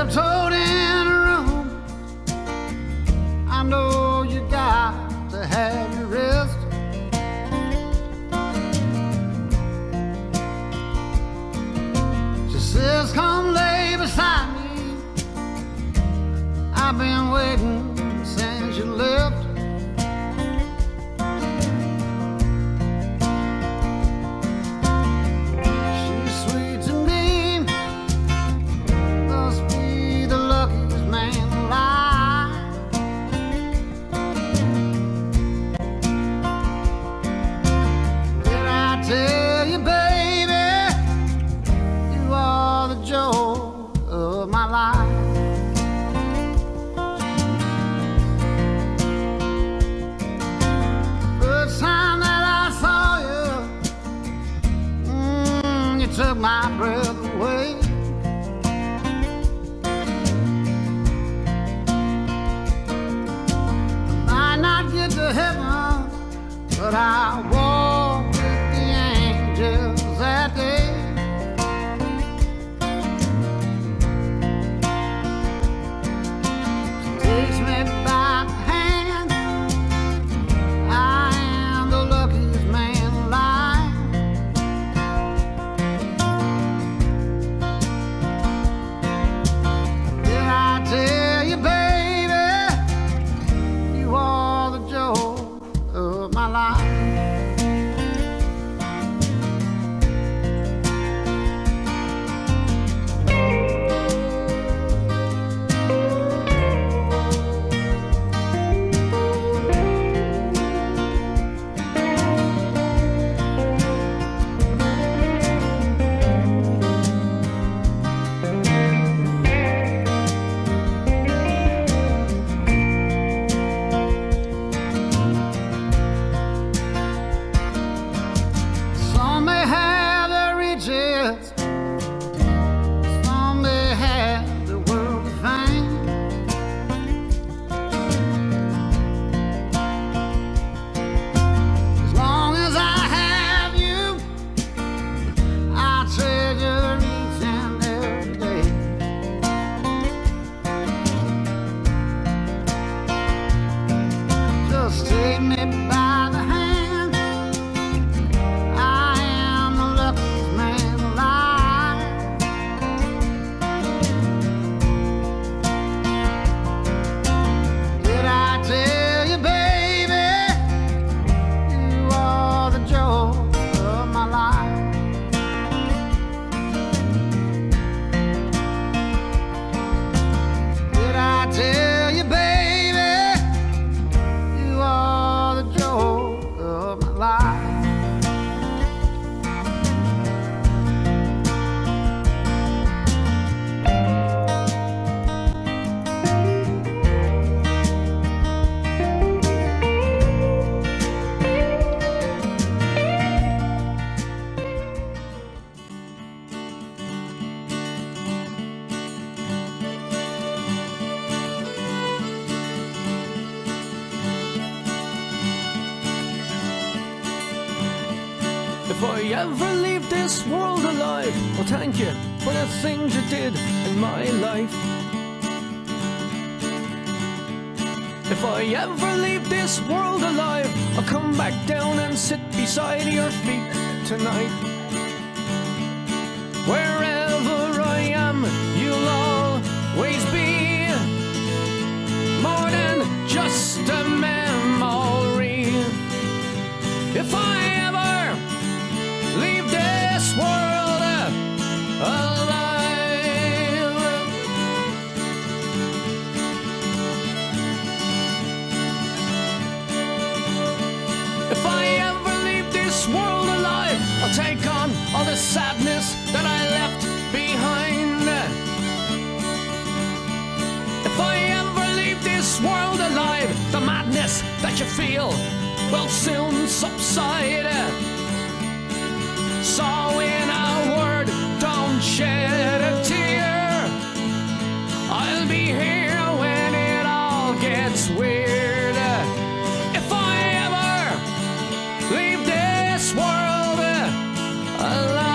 tiptoed in a room. I know you got to have your rest. She says, come lay beside me. I've been waiting since you left. Took my breath away. I might not get to heaven, but I walk with the angels that day. She takes me by the hand. I am the luckiest man alive. Tell you, baby, you are the joy of my life. Some may have the world of fame. As long as I have you, I treasure each and every day. Just take me by the hand. I am the luckiest man alive. Did I tell you, baby, you are the joy of my life? Did I tell you, baby, you are the joy of my life? If I ever leave this world alive, well, thank you for the things you did in my life. If I ever leave this world alive, I'll come back down and sit beside your feet tonight. Wherever I am, you'll always be more than just a memory. If I ever leave this world alive, if I ever leave this world alive, I'll take on all the sadness that I left behind. If I ever leave this world alive, the madness that you feel will soon subside. So in a word, don't shed a tear. I'll be here when it all gets weird. If I ever leave this world alive.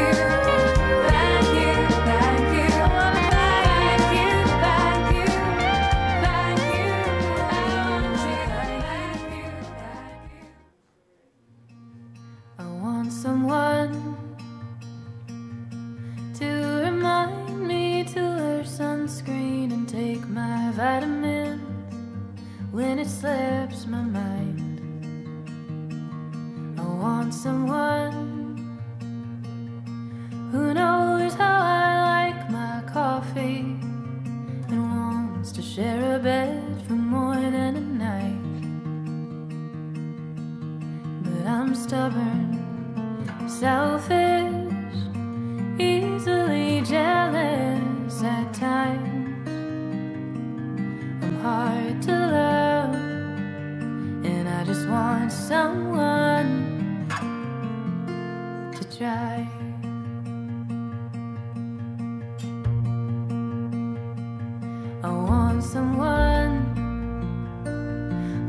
I want someone to remind me to wear sunscreen and take my vitamins when it slips my mind. I want someone who knows how I like my coffee and wants to share a bed for more than a night. selfish, easily jealous at times. I'm hard to love, and I just want someone to try. I want someone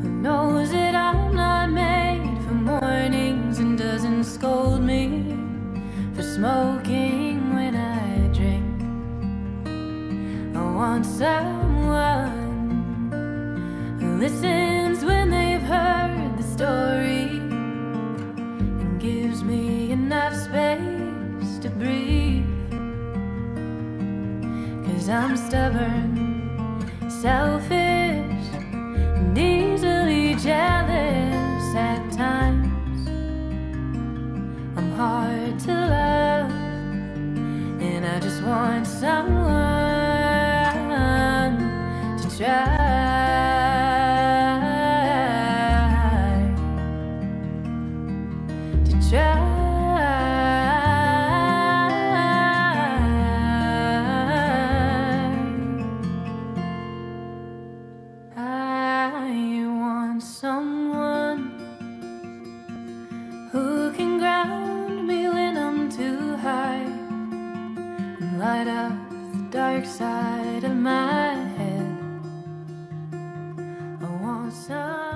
who knows that I'm not made for mornings and doesn't scold me for smoking when I drink. I want someone who listens when they've heard the story and gives me enough space to breathe. 'Cause I'm stubborn, selfish, and easily jealous at times. I'm hard to love, and I just want someone to try. To try. Someone who can ground me when I'm too high and light up the dark side of my head. I want someone.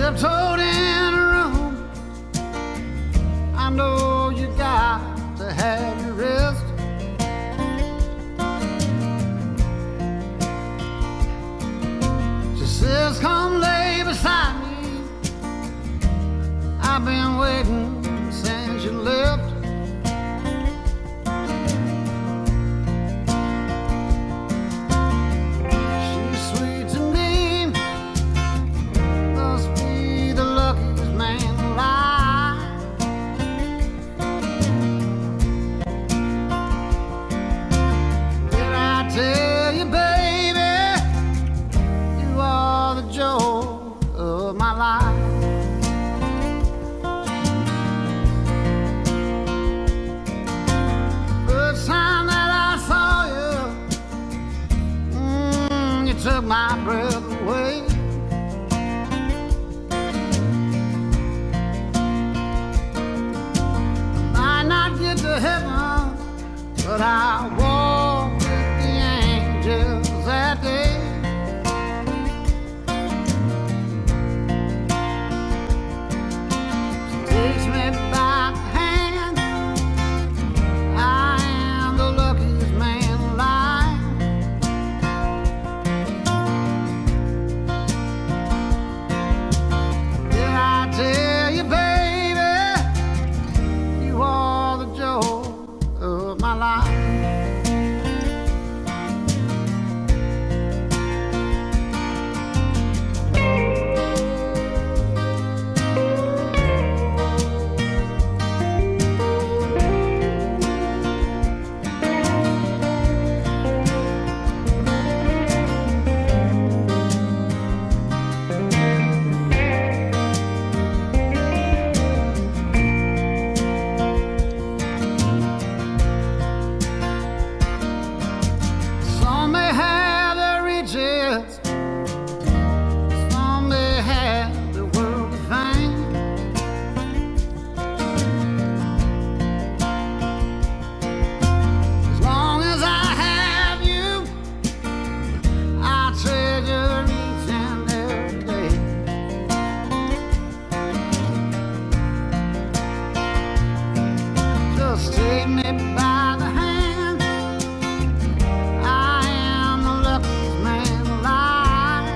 tiptoed in a room. I know you got to have your rest. She says, come lay beside me. I've been waiting since you left. She's sweet to me, must be the luckiest man alive. Did I tell you, baby, you are the joy of my life? First time that I saw you, you took my breath away. Might not get to heaven, but I walk with the angels that day. She takes me by the hand. I am the luckiest man alive. Did I tell you, baby, you are the joy of my life? Some may have their riches, some may have the world of fame. As long as I have you, I treasure each and every day. Just take me by the hand. I am the luckiest man alive.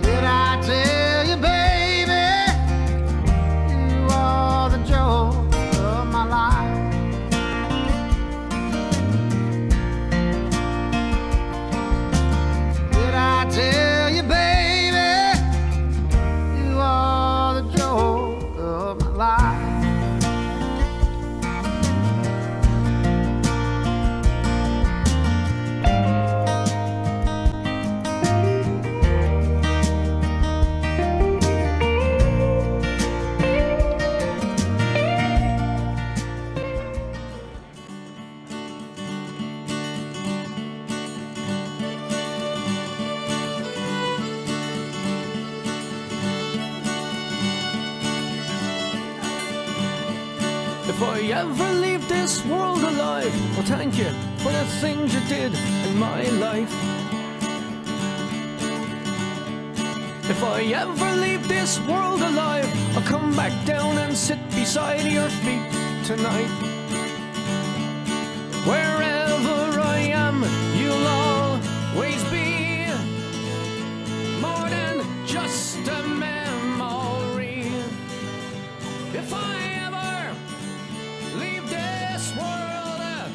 Did I tell you, baby, you are the joy of my life? Did I tell you, baby, you are the joy of my life? If I ever leave this world alive, well, thank you for the things you did in my life. If I ever leave this world alive, I'll come back down and sit beside your feet tonight. Wherever I am, you'll always be more than just a memory. If I ever leave this world alive.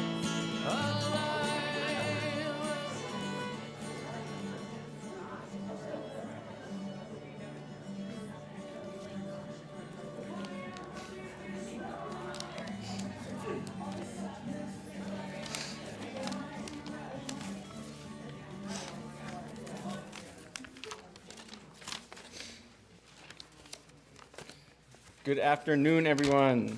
Good afternoon, everyone.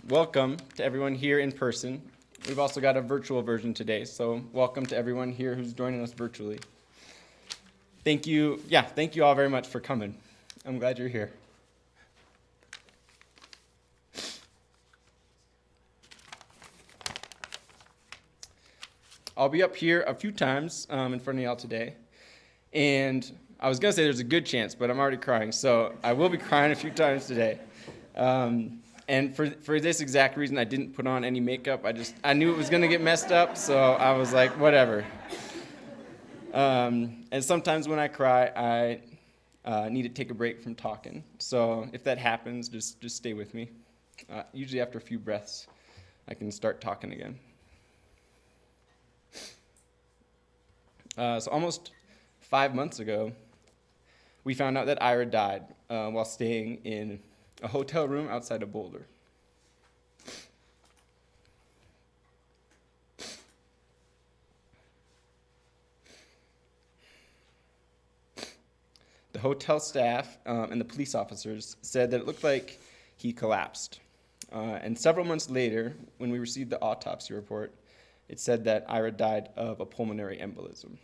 Welcome to everyone here in person. We've also got a virtual version today, so welcome to everyone here who's joining us virtually. Thank you all very much for coming. I'm glad you're here. I'll be up here a few times in front of y'all today. And I was going to say there's a good chance, but I'm already crying. So I will be crying a few times today. And for this exact reason, I didn't put on any makeup. I knew it was going to get messed up, so I was like, whatever. And sometimes when I cry, I need to take a break from talking. So if that happens, just stay with me. Usually after a few breaths, I can start talking again. So almost 5 months ago, we found out that Ira died while staying in a hotel room outside of Boulder. The hotel staff and the police officers said that it looked like he collapsed. And several months later, when we received the autopsy report, it said that Ira died of a pulmonary embolism.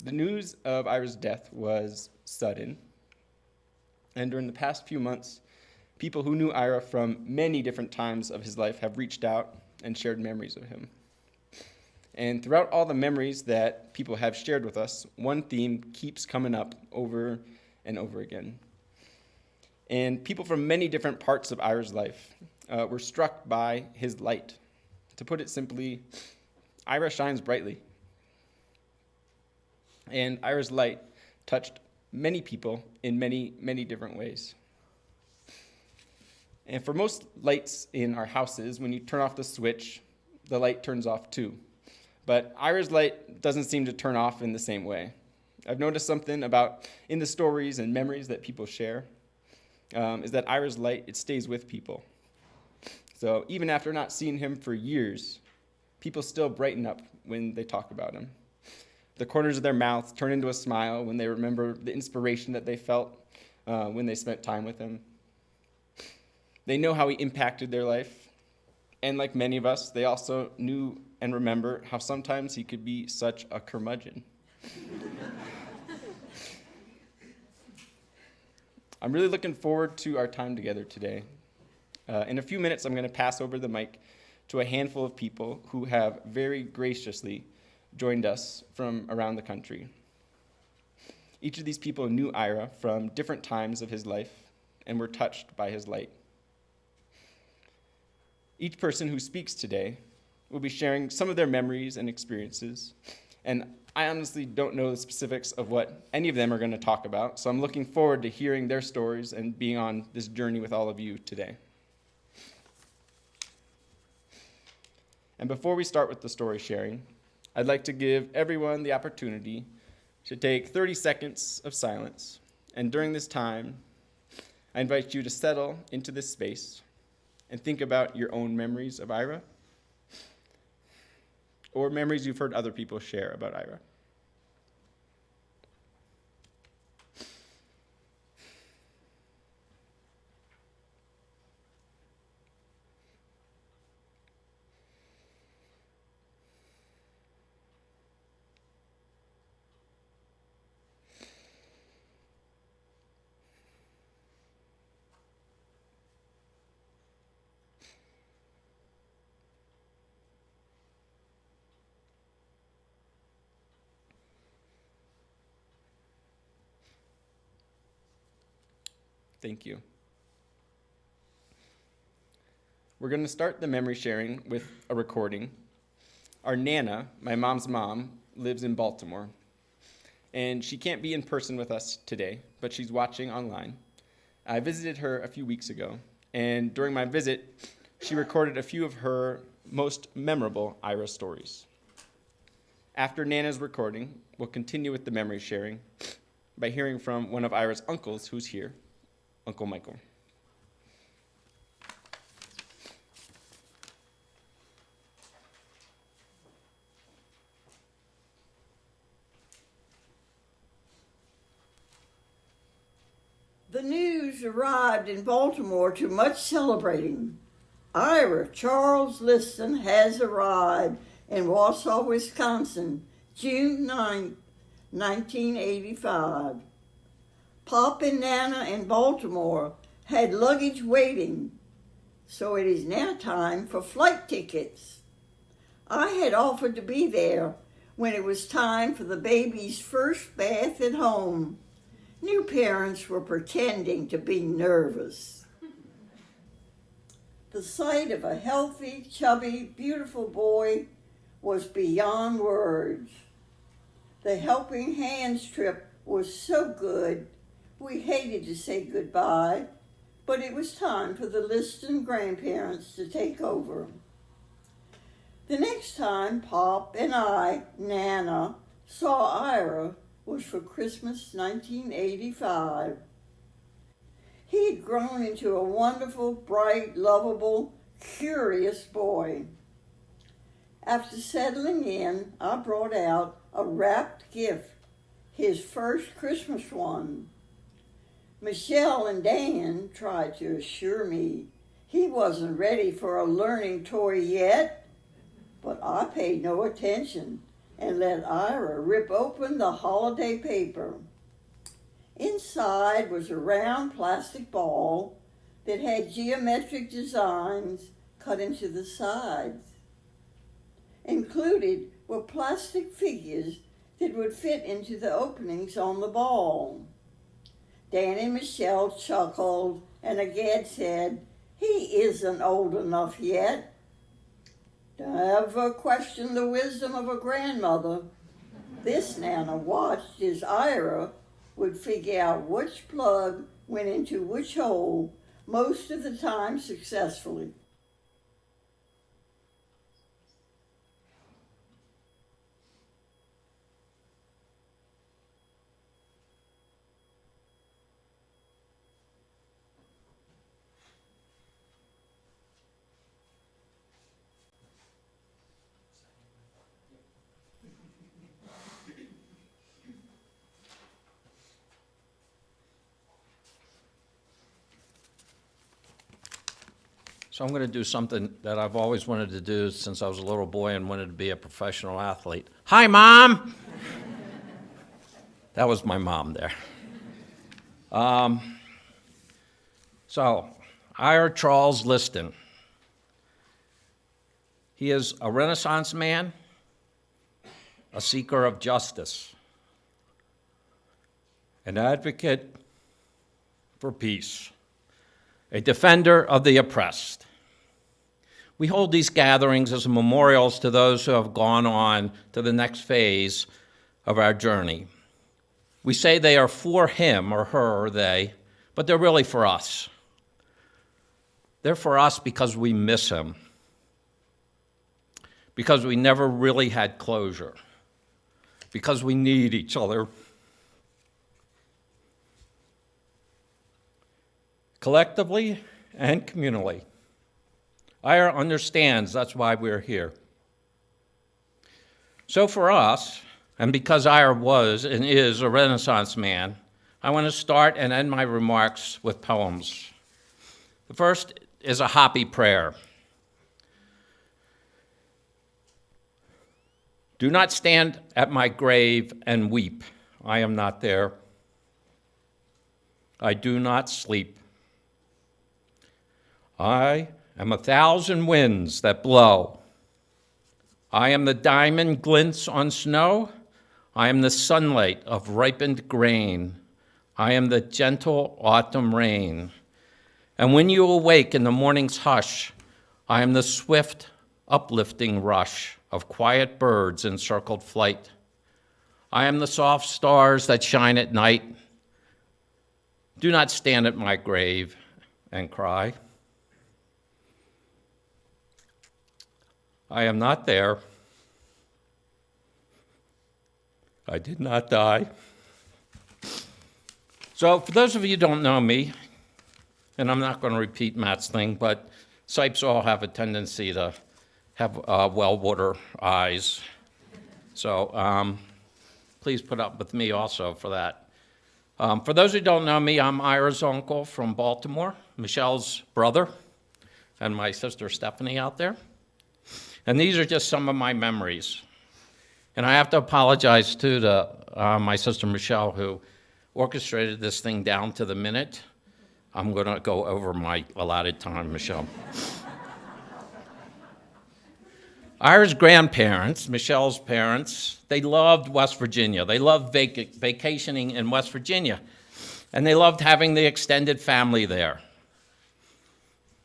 The news of Ira's death was sudden. And during the past few months, people who knew Ira from many different times of his life have reached out and shared memories of him. And throughout all the memories that people have shared with us, one theme keeps coming up over and over again. And people from many different parts of Ira's life were struck by his light. To put it simply, Ira shines brightly. And Ira's light touched many people in many, many different ways. And for most lights in our houses, when you turn off the switch, the light turns off too. But Ira's light doesn't seem to turn off in the same way. I've noticed something about in the stories and memories that people share, is that Ira's light, it stays with people. So even after not seeing him for years, people still brighten up when they talk about him. The corners of their mouths turn into a smile when they remember the inspiration that they felt when they spent time with him. They know how he impacted their life. And like many of us, they also knew and remember how sometimes he could be such a curmudgeon. I'm really looking forward to our time together today. In a few minutes, I'm going to pass over the mic to a handful of people who have very graciously joined us from around the country. Each of these people knew Ira from different times of his life and were touched by his light. Each person who speaks today will be sharing some of their memories and experiences, and I honestly don't know the specifics of what any of them are going to talk about, so I'm looking forward to hearing their stories and being on this journey with all of you today. And before we start with the story sharing, I'd like to give everyone the opportunity to take 30 seconds of silence, and during this time, I invite you to settle into this space and think about your own memories of Ira, or memories you've heard other people share about Ira. Thank you. We're going to start the memory sharing with a recording. Our Nana, my mom's mom, lives in Baltimore, and she can't be in person with us today, but she's watching online. I visited her a few weeks ago, and during my visit, she recorded a few of her most memorable Ira stories. After Nana's recording, we'll continue with the memory sharing by hearing from one of Ira's uncles who's here, Uncle Michael. The news arrived in Baltimore to much celebrating. Ira Charles Liston has arrived in Wausau, Wisconsin, June 9, 1985. Pop and Nana in Baltimore had luggage waiting, so it is now time for flight tickets. I had offered to be there when it was time for the baby's first bath at home. New parents were pretending to be nervous. The sight of a healthy, chubby, beautiful boy was beyond words. The helping hands trip was so good, we hated to say goodbye, but it was time for the Liston grandparents to take over. The next time Pop and I, Nana, saw Ira was for Christmas 1985. He had grown into a wonderful, bright, lovable, curious boy. After settling in, I brought out a wrapped gift, his first Christmas one. Michelle and Dan tried to assure me he wasn't ready for a learning toy yet, but I paid no attention and let Ira rip open the holiday paper. Inside was a round plastic ball that had geometric designs cut into the sides. Included were plastic figures that would fit into the openings on the ball. Dan and Michelle chuckled, and Agad said, "He isn't old enough yet." Never questioned the wisdom of a grandmother. This Nana watched as Ira would figure out which plug went into which hole, most of the time successfully. So I'm going to do something that I've always wanted to do since I was a little boy and wanted to be a professional athlete. Hi, Mom! That was my mom there. So, Ira Charles Liston. He is a Renaissance man, a seeker of justice, an advocate for peace, a defender of the oppressed. We hold these gatherings as memorials to those who have gone on to the next phase of our journey. We say they are for him or her or they, but they're really for us. They're for us because we miss him, because we never really had closure, because we need each other. Collectively and communally. Ira understands that's why we're here. So for us, and because Ira was and is a Renaissance man, I want to start and end my remarks with poems. The first is a Hopi prayer. Do not stand at my grave and weep. I am not there. I do not sleep. I am 1,000 winds that blow. I am the diamond glints on snow. I am the sunlight of ripened grain. I am the gentle autumn rain. And when you awake in the morning's hush, I am the swift, uplifting rush of quiet birds in circled flight. I am the soft stars that shine at night. Do not stand at my grave and cry. I am not there. I did not die. So for those of you who don't know me, and I'm not going to repeat Matt's thing, but Sipes all have a tendency to have well-water eyes. So please put up with me also for that. For those who don't know me, I'm Ira's uncle from Baltimore, Michelle's brother, and my sister Stephanie out there. And these are just some of my memories. And I have to apologize, too, to my sister Michelle, who orchestrated this thing down to the minute. I'm going to go over my allotted time, Michelle. Ira's grandparents, Michelle's parents, they loved West Virginia. They loved vacationing in West Virginia, and they loved having the extended family there.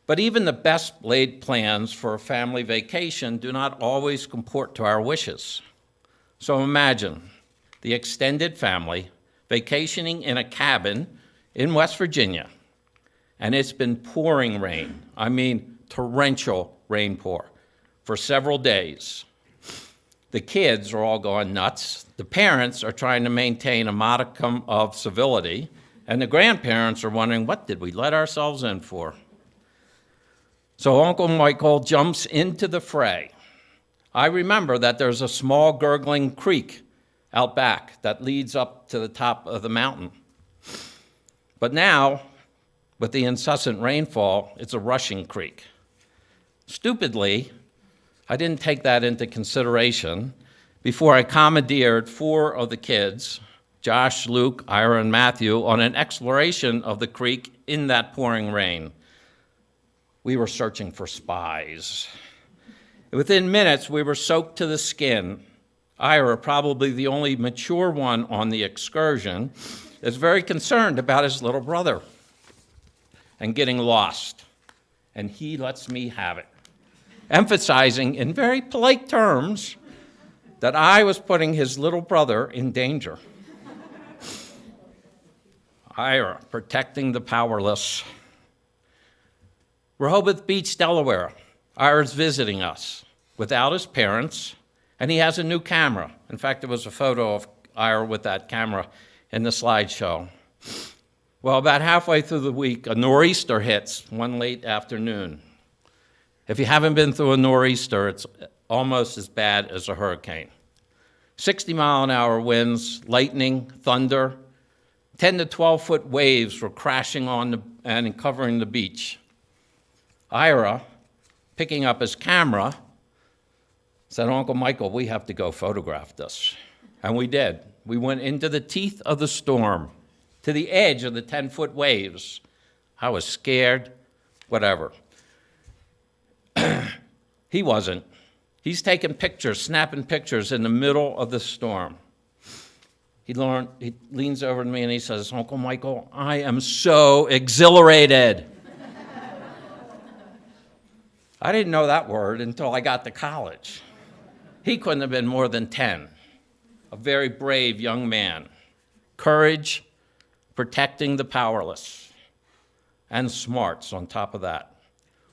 But even the best laid plans for a family vacation do not always comport to our wishes. So imagine the extended family vacationing in a cabin in West Virginia, and it's been pouring rain. I mean, torrential rainpour for several days. The kids are all going nuts. The parents are trying to maintain a modicum of civility, and the grandparents are wondering, what did we let ourselves in for? So Uncle Michael jumps into the fray. I remember that there's a small gurgling creek out back that leads up to the top of the mountain. But now, with the incessant rainfall, it's a rushing creek. Stupidly, I didn't take that into consideration before I commandeered 4 of the kids, Josh, Luke, Ira, and Matthew, on an exploration of the creek in that pouring rain. We were searching for spies. Within minutes, we were soaked to the skin. Ira, probably the only mature one on the excursion, is very concerned about his little brother and getting lost, and he lets me have it, emphasizing in very polite terms that I was putting his little brother in danger. Ira, protecting the powerless. Rehoboth Beach, Delaware. Ira's visiting us without his parents, and he has a new camera. In fact, there was a photo of Ira with that camera in the slideshow. Well, about halfway through the week, a nor'easter hits one late afternoon. If you haven't been through a nor'easter, it's almost as bad as a hurricane. 60-mile-an-hour winds, lightning, thunder, 10 to 12-foot waves were crashing on and covering the beach. Ira, picking up his camera, said, Uncle Michael, we have to go photograph this. And we did. We went into the teeth of the storm, to the edge of the 10-foot waves. I was scared, whatever. He wasn't. He's taking pictures, snapping pictures in the middle of the storm. He leans over to me and he says, Uncle Michael, I am so exhilarated. I didn't know that word until I got to college. He couldn't have been more than 10. A very brave young man. Courage, protecting the powerless, and smarts on top of that.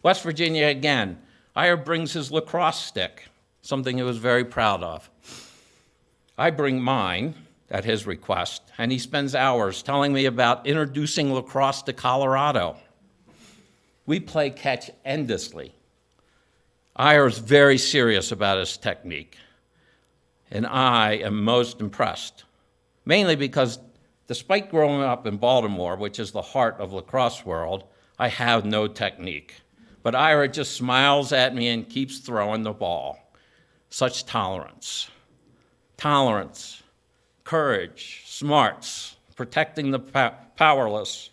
West Virginia again. Ira brings his lacrosse stick, something he was very proud of. I bring mine at his request, and he spends hours telling me about introducing lacrosse to Colorado. We play catch endlessly. Ira's very serious about his technique, and I am most impressed, mainly because despite growing up in Baltimore, which is the heart of lacrosse world, I have no technique. But Ira just smiles at me and keeps throwing the ball. Such tolerance. Tolerance, courage, smarts, protecting the powerless.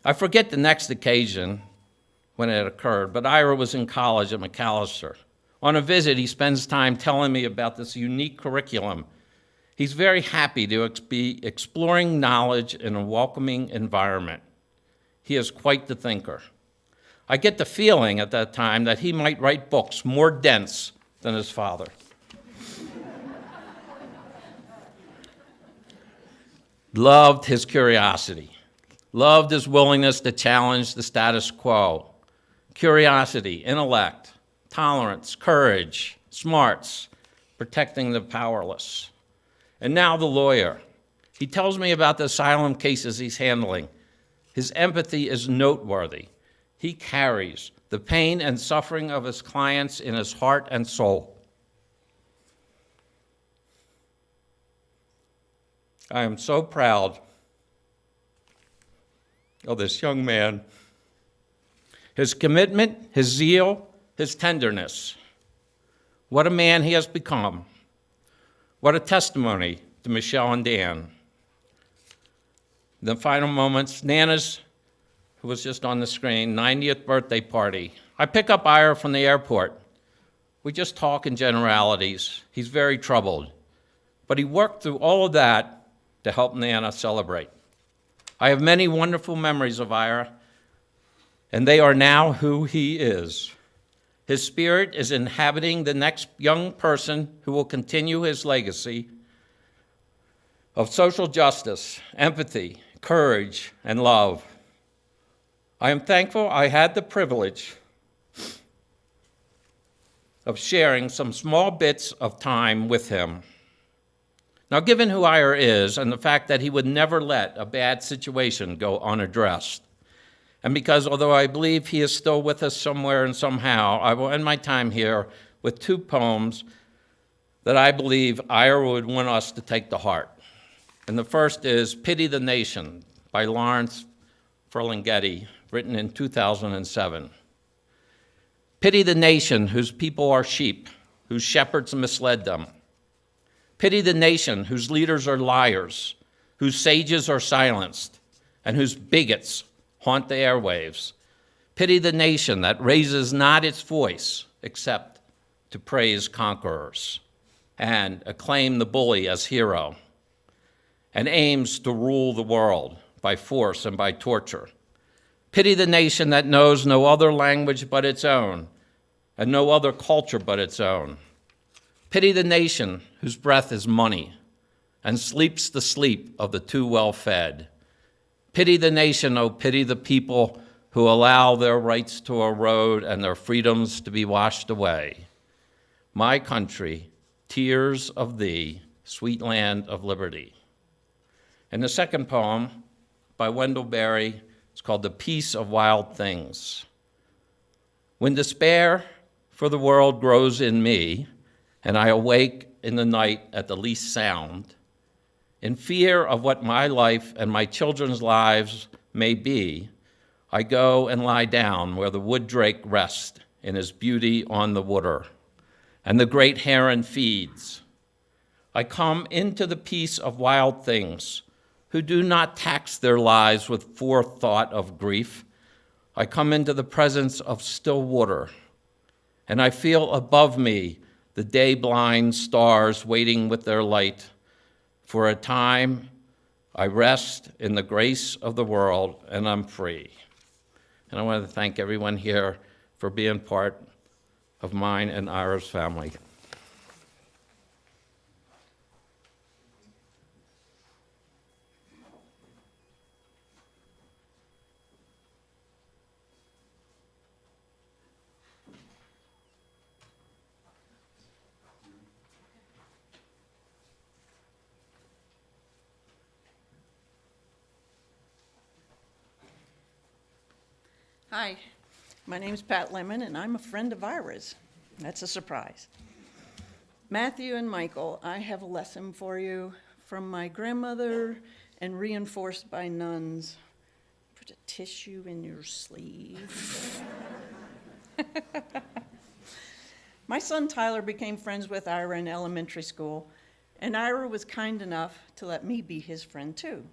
I forget the next occasion when it occurred, but Ira was in college at Macalester. On a visit, he spends time telling me about this unique curriculum. He's very happy to be exploring knowledge in a welcoming environment. He is quite the thinker. I get the feeling at that time that he might write books more dense than his father. Loved his curiosity. Loved his willingness to challenge the status quo. Curiosity, intellect, tolerance, courage, smarts, protecting the powerless. And now the lawyer. He tells me about the asylum cases he's handling. His empathy is noteworthy. He carries the pain and suffering of his clients in his heart and soul. I am so proud of this young man. His commitment, his zeal, his tenderness. What a man he has become. What a testimony to Michelle and Dan. The final moments, Nana's, who was just on the screen, 90th birthday party. I pick up Ira from the airport. We just talk in generalities. He's very troubled. But he worked through all of that to help Nana celebrate. I have many wonderful memories of Ira, and they are now who he is. His spirit is inhabiting the next young person who will continue his legacy of social justice, empathy, courage, and love. I am thankful I had the privilege of sharing some small bits of time with him. Now, given who Ira is and the fact that he would never let a bad situation go unaddressed, and because although I believe he is still with us somewhere and somehow, I will end my time here with two poems that I believe Ira would want us to take to heart. And the first is Pity the Nation by Lawrence Ferlinghetti, written in 2007. Pity the nation whose people are sheep, whose shepherds misled them. Pity the nation whose leaders are liars, whose sages are silenced, and whose bigots haunt the airwaves. Pity the nation that raises not its voice except to praise conquerors and acclaim the bully as hero, and aims to rule the world by force and by torture. Pity the nation that knows no other language but its own, and no other culture but its own. Pity the nation whose breath is money, and sleeps the sleep of the too well-fed. Pity the nation, oh pity the people who allow their rights to erode and their freedoms to be washed away. My country, tears of thee, sweet land of liberty. And the second poem by Wendell Berry, it's called The Peace of Wild Things. When despair for the world grows in me, and I awake in the night at the least sound, in fear of what my life and my children's lives may be, I go and lie down where the wood drake rests in his beauty on the water, and the great heron feeds. I come into the peace of wild things, who do not tax their lives with forethought of grief. I come into the presence of still water, and I feel above me the day-blind stars waiting with their light. For a time, I rest in the grace of the world, and I'm free. And I want to thank everyone here for being part of mine and Ira's family. Hi, my name's Pat Lemon, and I'm a friend of Ira's. That's a surprise. Matthew and Michael, I have a lesson for you from my grandmother and reinforced by nuns. Put a tissue in your sleeve. My son Tyler became friends with Ira in elementary school, and Ira was kind enough to let me be his friend too.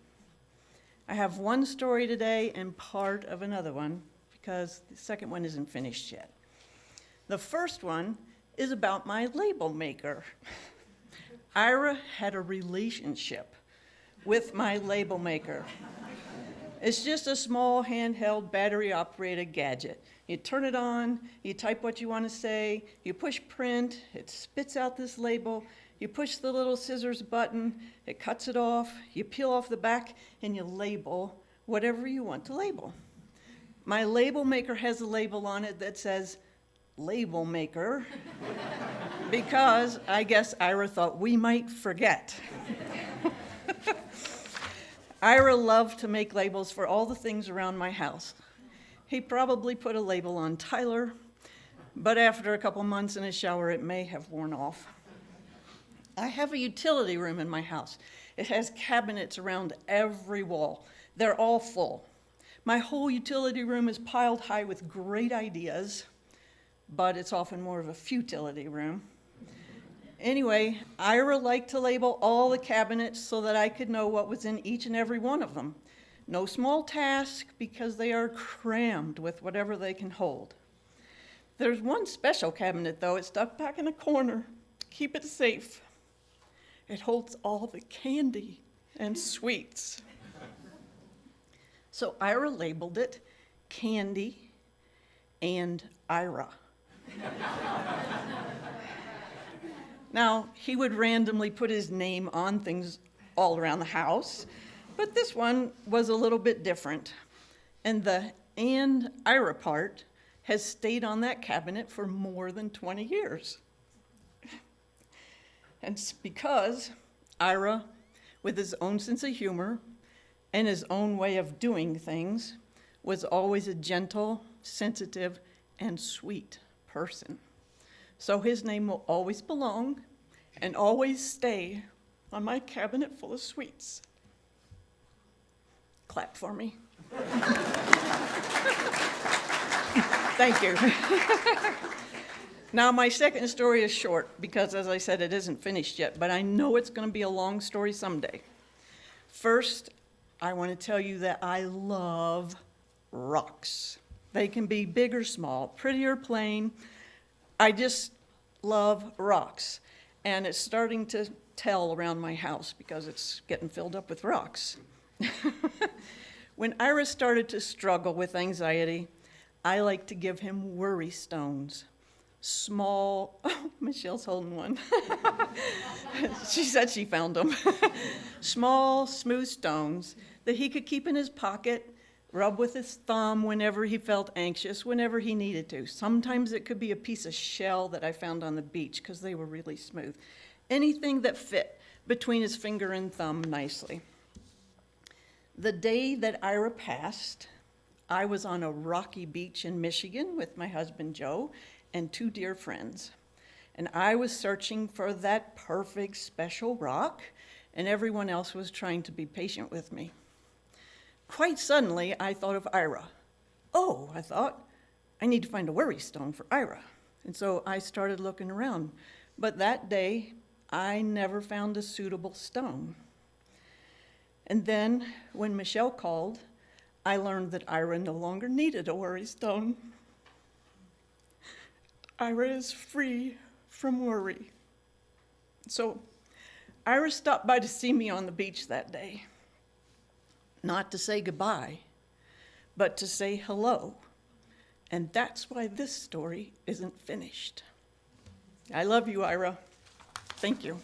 I have one story today and part of another one, because the second one isn't finished yet. The first one is about my label maker. Ira had a relationship with my label maker. It's just a small handheld battery-operated gadget. You turn it on, you type what you want to say, you push print, it spits out this label, you push the little scissors button, it cuts it off, you peel off the back, and you label whatever you want to label. My label maker has a label on it that says, label maker, because I guess Ira thought we might forget. Ira loved to make labels for all the things around my house. He probably put a label on Tyler, but after a couple months in his shower, it may have worn off. I have a utility room in my house. It has cabinets around every wall. They're all full. My whole utility room is piled high with great ideas, but it's often more of a futility room. Anyway, Ira liked to label all the cabinets so that I could know what was in each and every one of them. No small task, because they are crammed with whatever they can hold. There's one special cabinet, though. It's stuck back in a corner. Keep it safe. It holds all the candy and sweets. So Ira labeled it Candy and Ira. Now, he would randomly put his name on things all around the house, but this one was a little bit different. And the and Ira part has stayed on that cabinet for more than 20 years. And it's because Ira, with his own sense of humor and his own way of doing things, was always a gentle, sensitive, and sweet person. So his name will always belong and always stay on my cabinet full of sweets. Clap for me. Thank you. Now, my second story is short because, as I said, it isn't finished yet, but I know it's going to be a long story someday. First, I want to tell you that I love rocks. They can be big or small, pretty or plain. I just love rocks. And it's starting to tell around my house because it's getting filled up with rocks. When Ira started to struggle with anxiety, I like to give him worry stones. Small, oh, Michelle's holding one. She said she found them. Small, smooth stones that he could keep in his pocket, rub with his thumb whenever he felt anxious, whenever he needed to. Sometimes it could be a piece of shell that I found on the beach because they were really smooth. Anything that fit between his finger and thumb nicely. The day that Ira passed, I was on a rocky beach in Michigan with my husband Joe and two dear friends. And I was searching for that perfect special rock, and everyone else was trying to be patient with me. Quite suddenly, I thought of Ira. Oh, I thought, I need to find a worry stone for Ira. And so I started looking around. But that day, I never found a suitable stone. And then, when Michelle called, I learned that Ira no longer needed a worry stone. Ira is free from worry. So, Ira stopped by to see me on the beach that day. Not to say goodbye, but to say hello. And that's why this story isn't finished. I love you, Ira. Thank you.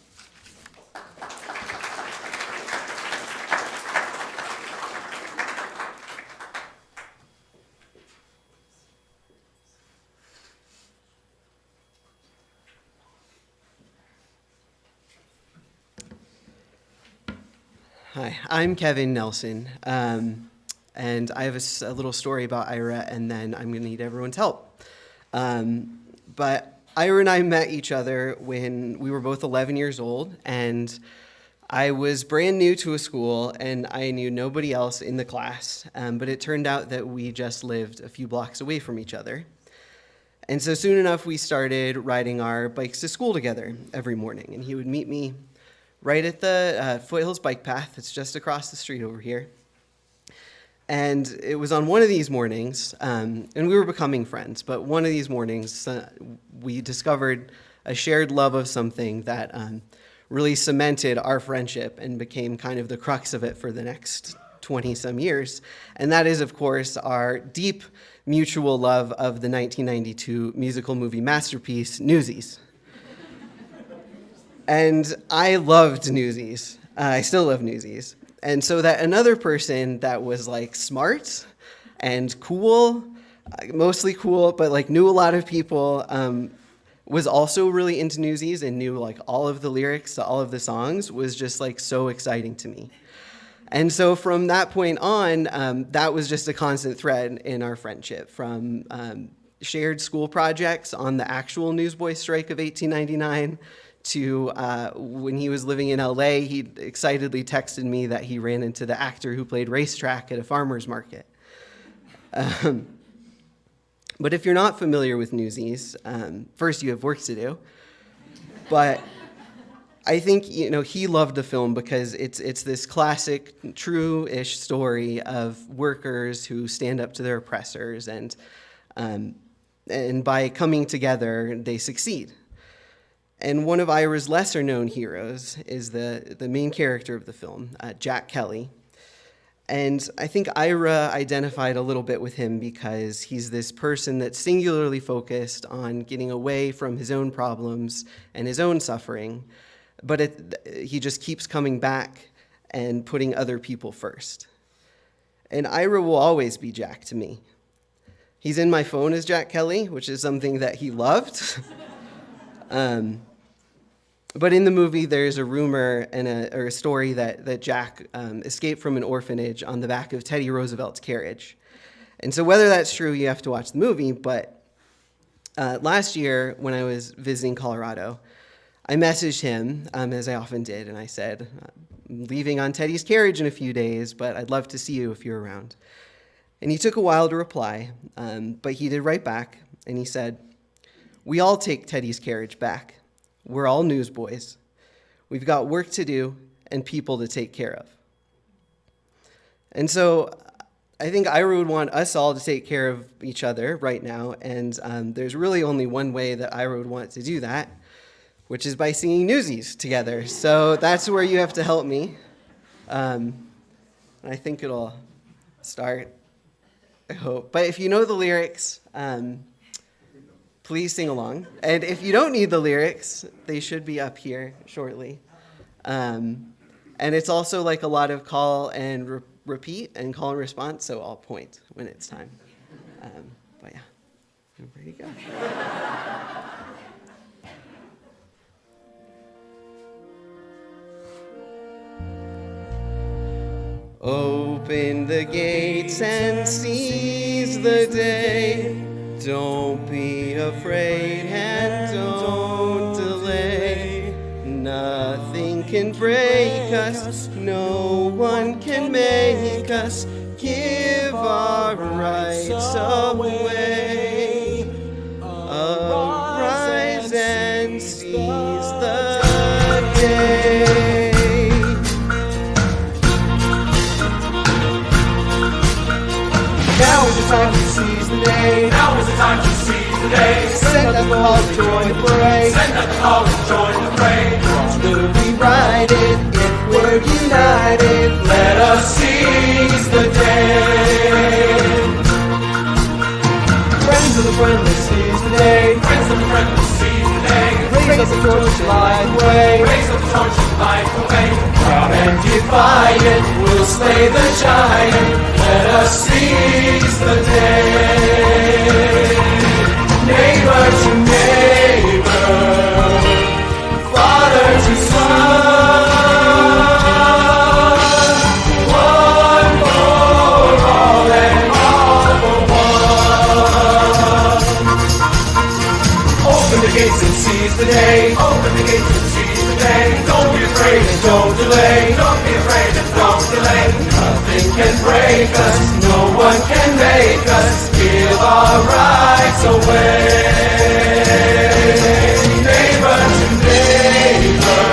Hi, I'm Kevin Nelson, and I have a little story about Ira, and then I'm going to need everyone's help. But Ira and I met each other when we were both 11 years old, and I was brand new to a school, and I knew nobody else in the class, but it turned out that we just lived a few blocks away from each other. And so soon enough, we started riding our bikes to school together every morning, and he would meet me right at the Foothills bike path. It's just across the street over here. And it was on one of these mornings, and we were becoming friends, but one of these mornings, we discovered a shared love of something that really cemented our friendship and became kind of the crux of it for the next 20-some years. And that is, of course, our deep mutual love of the 1992 musical movie masterpiece, Newsies. And I loved Newsies. I still love Newsies. And so that another person that was like smart and cool, mostly cool, but like knew a lot of people, was also really into Newsies and knew like all of the lyrics to all of the songs, was just like so exciting to me. And so from that point on, that was just a constant thread in our friendship, from shared school projects on the actual Newsboy strike of 1899 to when he was living in LA, he excitedly texted me that he ran into the actor who played Racetrack at a farmer's market. But if you're not familiar with Newsies, first you have work to do. But I think, he loved the film because it's this classic, true-ish story of workers who stand up to their oppressors. And and by coming together, they succeed. And one of Ira's lesser-known heroes is the main character of the film, Jack Kelly. And I think Ira identified a little bit with him because he's this person that's singularly focused on getting away from his own problems and his own suffering, but he just keeps coming back and putting other people first. And Ira will always be Jack to me. He's in my phone as Jack Kelly, which is something that he loved. But in the movie, there's a rumor or a story that Jack escaped from an orphanage on the back of Teddy Roosevelt's carriage. And so whether that's true, you have to watch the movie. But last year, when I was visiting Colorado, I messaged him, as I often did, and I said, I'm leaving on Teddy's carriage in a few days, but I'd love to see you if you're around. And he took a while to reply, but he did write back, and he said, we all take Teddy's carriage back. We're all newsboys. We've got work to do and people to take care of. And so I think Ira would want us all to take care of each other right now, and there's really only one way that Ira would want to do that, which is by singing Newsies together. So that's where you have to help me. I think it'll start, I hope. But if you know the lyrics, please sing along. And if you don't need the lyrics, they should be up here shortly. And it's also like a lot of call and repeat and call and response, so I'll point when it's time. But yeah, I'm ready to go. Open the gates and seize the day. Don't be afraid and don't delay. Nothing can break us, no one can make us give our rights away. Arise and seize the day. Now is the time to seize the day. Now is the time to seize the day. Send up the call to join the parade. Send up the call to join the parade. We'll be righted if we're united. Let us seize the day. Friends of the friendless, seize the day. Friends of the friendless, seize the day. Raise up the torch and light the way. Raise up the torch and light the way. Proud and defiant, we'll slay the giant. Let us seize the day. Neighbor to neighbor, father to son, one for all and all for one. Open the gates and seize the day. Open the gates and seize the day. Don't be afraid and don't delay. Don't be afraid and don't delay. Nothing can break us, no one can make us give our rights away. Neighbor to neighbor,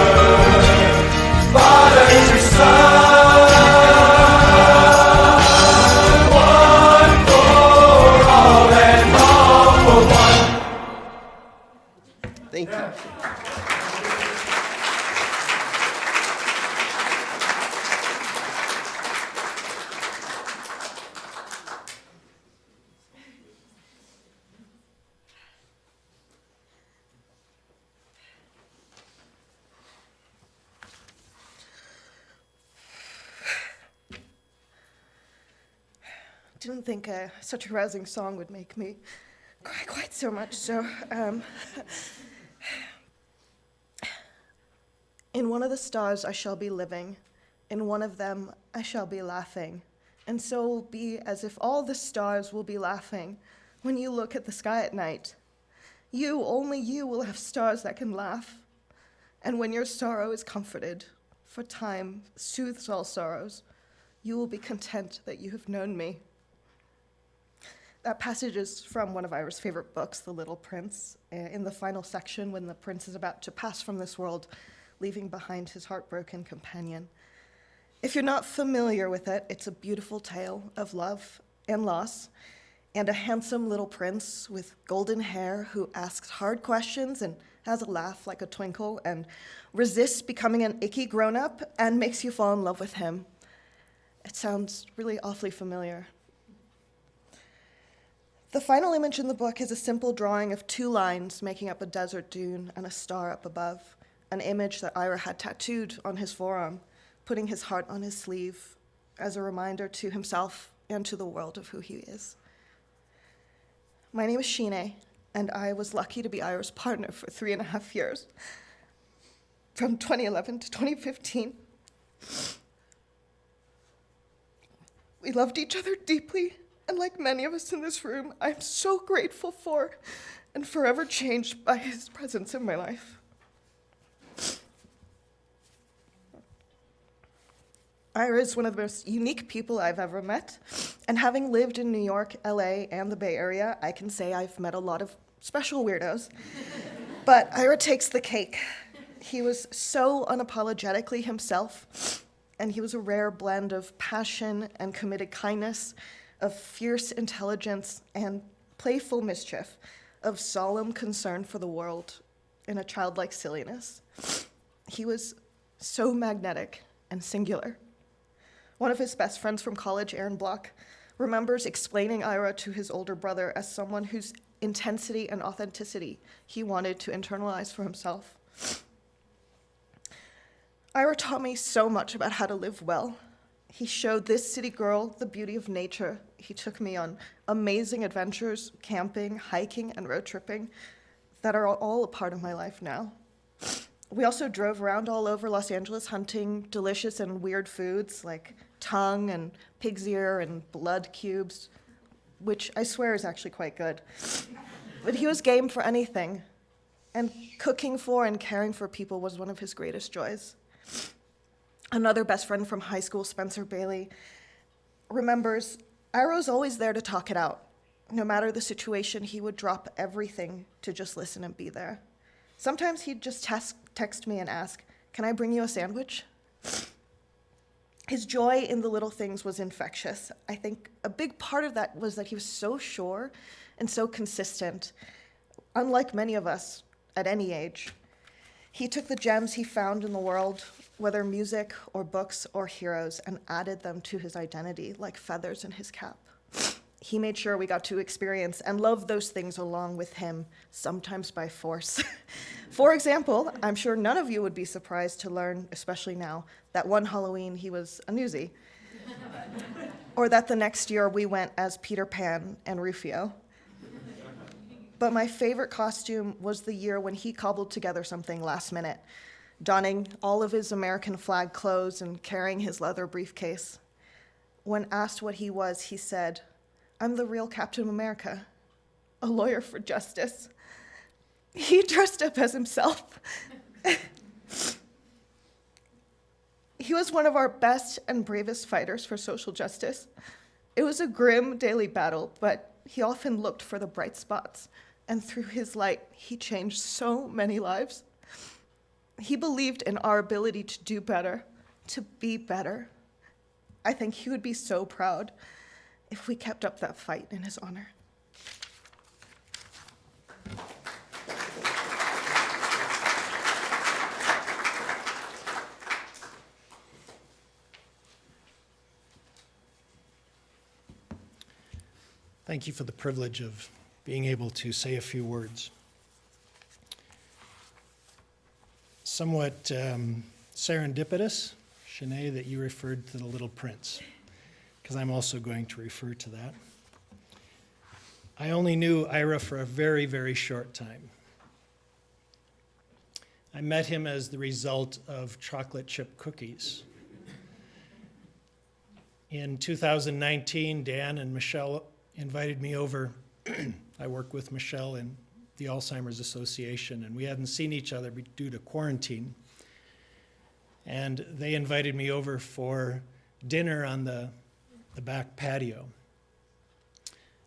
father to son, one for all and all for one. Thank you. Didn't think such a rousing song would make me cry quite so much. So, in one of the stars I shall be living, in one of them I shall be laughing, and so will be as if all the stars will be laughing when you look at the sky at night. You, only you, will have stars that can laugh, and when your sorrow is comforted, for time soothes all sorrows, you will be content that you have known me. That passage is from one of Ira's favorite books, The Little Prince, in the final section when the prince is about to pass from this world, leaving behind his heartbroken companion. If you're not familiar with it, it's a beautiful tale of love and loss. and a handsome little prince with golden hair who asks hard questions and has a laugh like a twinkle and resists becoming an icky grown-up and makes you fall in love with him. It sounds really awfully familiar. The final image in the book is a simple drawing of two lines making up a desert dune and a star up above, an image that Ira had tattooed on his forearm, putting his heart on his sleeve as a reminder to himself and to the world of who he is. My name is Shine, and I was lucky to be Ira's partner for 3.5 years, from 2011 to 2015. We loved each other deeply, and like many of us in this room, I'm so grateful for and forever changed by his presence in my life. Ira is one of the most unique people I've ever met, and having lived in New York, LA, and the Bay Area, I can say I've met a lot of special weirdos. But Ira takes the cake. He was so unapologetically himself, and he was a rare blend of passion and committed kindness, of fierce intelligence and playful mischief, of solemn concern for the world and a childlike silliness. He was so magnetic and singular. One of his best friends from college, Aaron Block, remembers explaining Ira to his older brother as someone whose intensity and authenticity he wanted to internalize for himself. Ira taught me so much about how to live well. He showed this city girl the beauty of nature. He took me on amazing adventures, camping, hiking, and road tripping that are all a part of my life now. We also drove around all over Los Angeles hunting delicious and weird foods like tongue and pig's ear and blood cubes, which I swear is actually quite good. But he was game for anything, and cooking for and caring for people was one of his greatest joys. Another best friend from high school, Spencer Bailey, remembers Ira was always there to talk it out. No matter the situation, he would drop everything to just listen and be there. Sometimes he'd just text me and ask, "Can I bring you a sandwich?" His joy in the little things was infectious. I think a big part of that was that he was so sure and so consistent, unlike many of us at any age. He took the gems he found in the world, whether music or books or heroes, and added them to his identity like feathers in his cap. He made sure we got to experience and love those things along with him, sometimes by force. For example, I'm sure none of you would be surprised to learn, especially now, that one Halloween he was a newsie. Or that the next year we went as Peter Pan and Rufio. But my favorite costume was the year when he cobbled together something last minute, donning all of his American flag clothes and carrying his leather briefcase. When asked what he was, he said, "I'm the real Captain America, a lawyer for justice." He dressed up as himself. He was one of our best and bravest fighters for social justice. It was a grim daily battle, but he often looked for the bright spots, and through his light, he changed so many lives. He believed in our ability to do better, to be better. I think he would be so proud if we kept up that fight in his honor. Thank you for the privilege of being able to say a few words. Somewhat serendipitous, Shanae, that you referred to the Little Prince, because I'm also going to refer to that. I only knew Ira for a very, very short time. I met him as the result of chocolate chip cookies. In 2019, Dan and Michelle invited me over. I work with Michelle in the Alzheimer's Association, and we hadn't seen each other due to quarantine. And they invited me over for dinner on the back patio.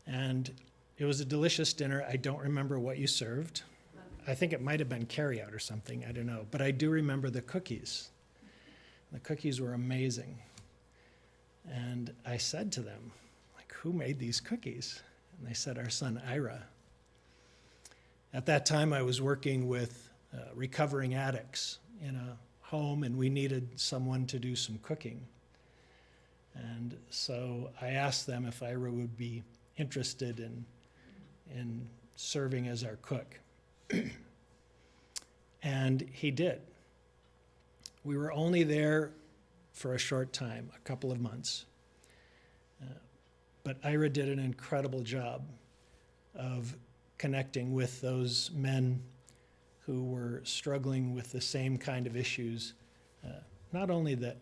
And it was a delicious dinner. I don't remember what you served. I think it might have been carryout or something, I don't know. But I do remember the cookies. The cookies were amazing. And I said to them, like, "Who made these cookies?" And they said, "Our son Ira." At that time, I was working with recovering addicts in a home, and we needed someone to do some cooking. And so I asked them if Ira would be interested in serving as our cook. And he did. We were only there for a short time, a couple of months. But Ira did an incredible job of connecting with those men who were struggling with the same kind of issues, not only that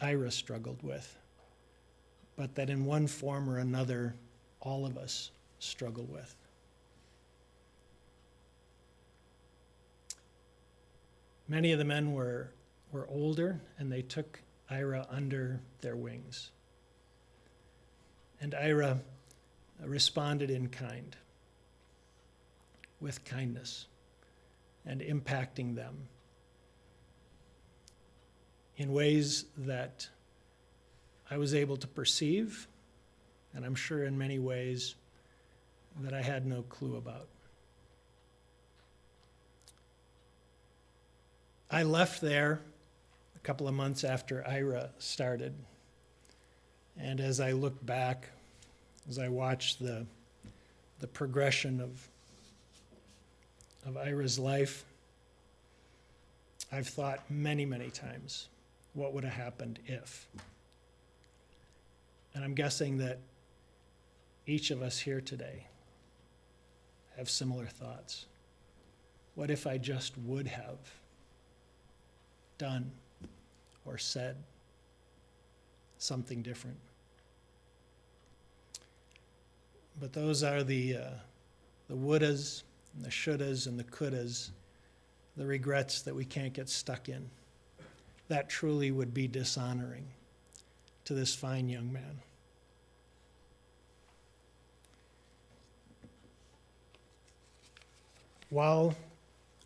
Ira struggled with, but that in one form or another, all of us struggle with. Many of the men were older, and they took Ira under their wings. And Ira responded in kind, with kindness, and impacting them in ways that I was able to perceive, and I'm sure in many ways that I had no clue about. I left there a couple of months after Ira started, and as I look back, as I watch the progression of Ira's life, I've thought many, many times, what would have happened if? And I'm guessing that each of us here today have similar thoughts. What if I just would have done or said something different? But those are the wouldas and the shouldas and the couldas, the regrets that we can't get stuck in. That truly would be dishonoring to this fine young man. While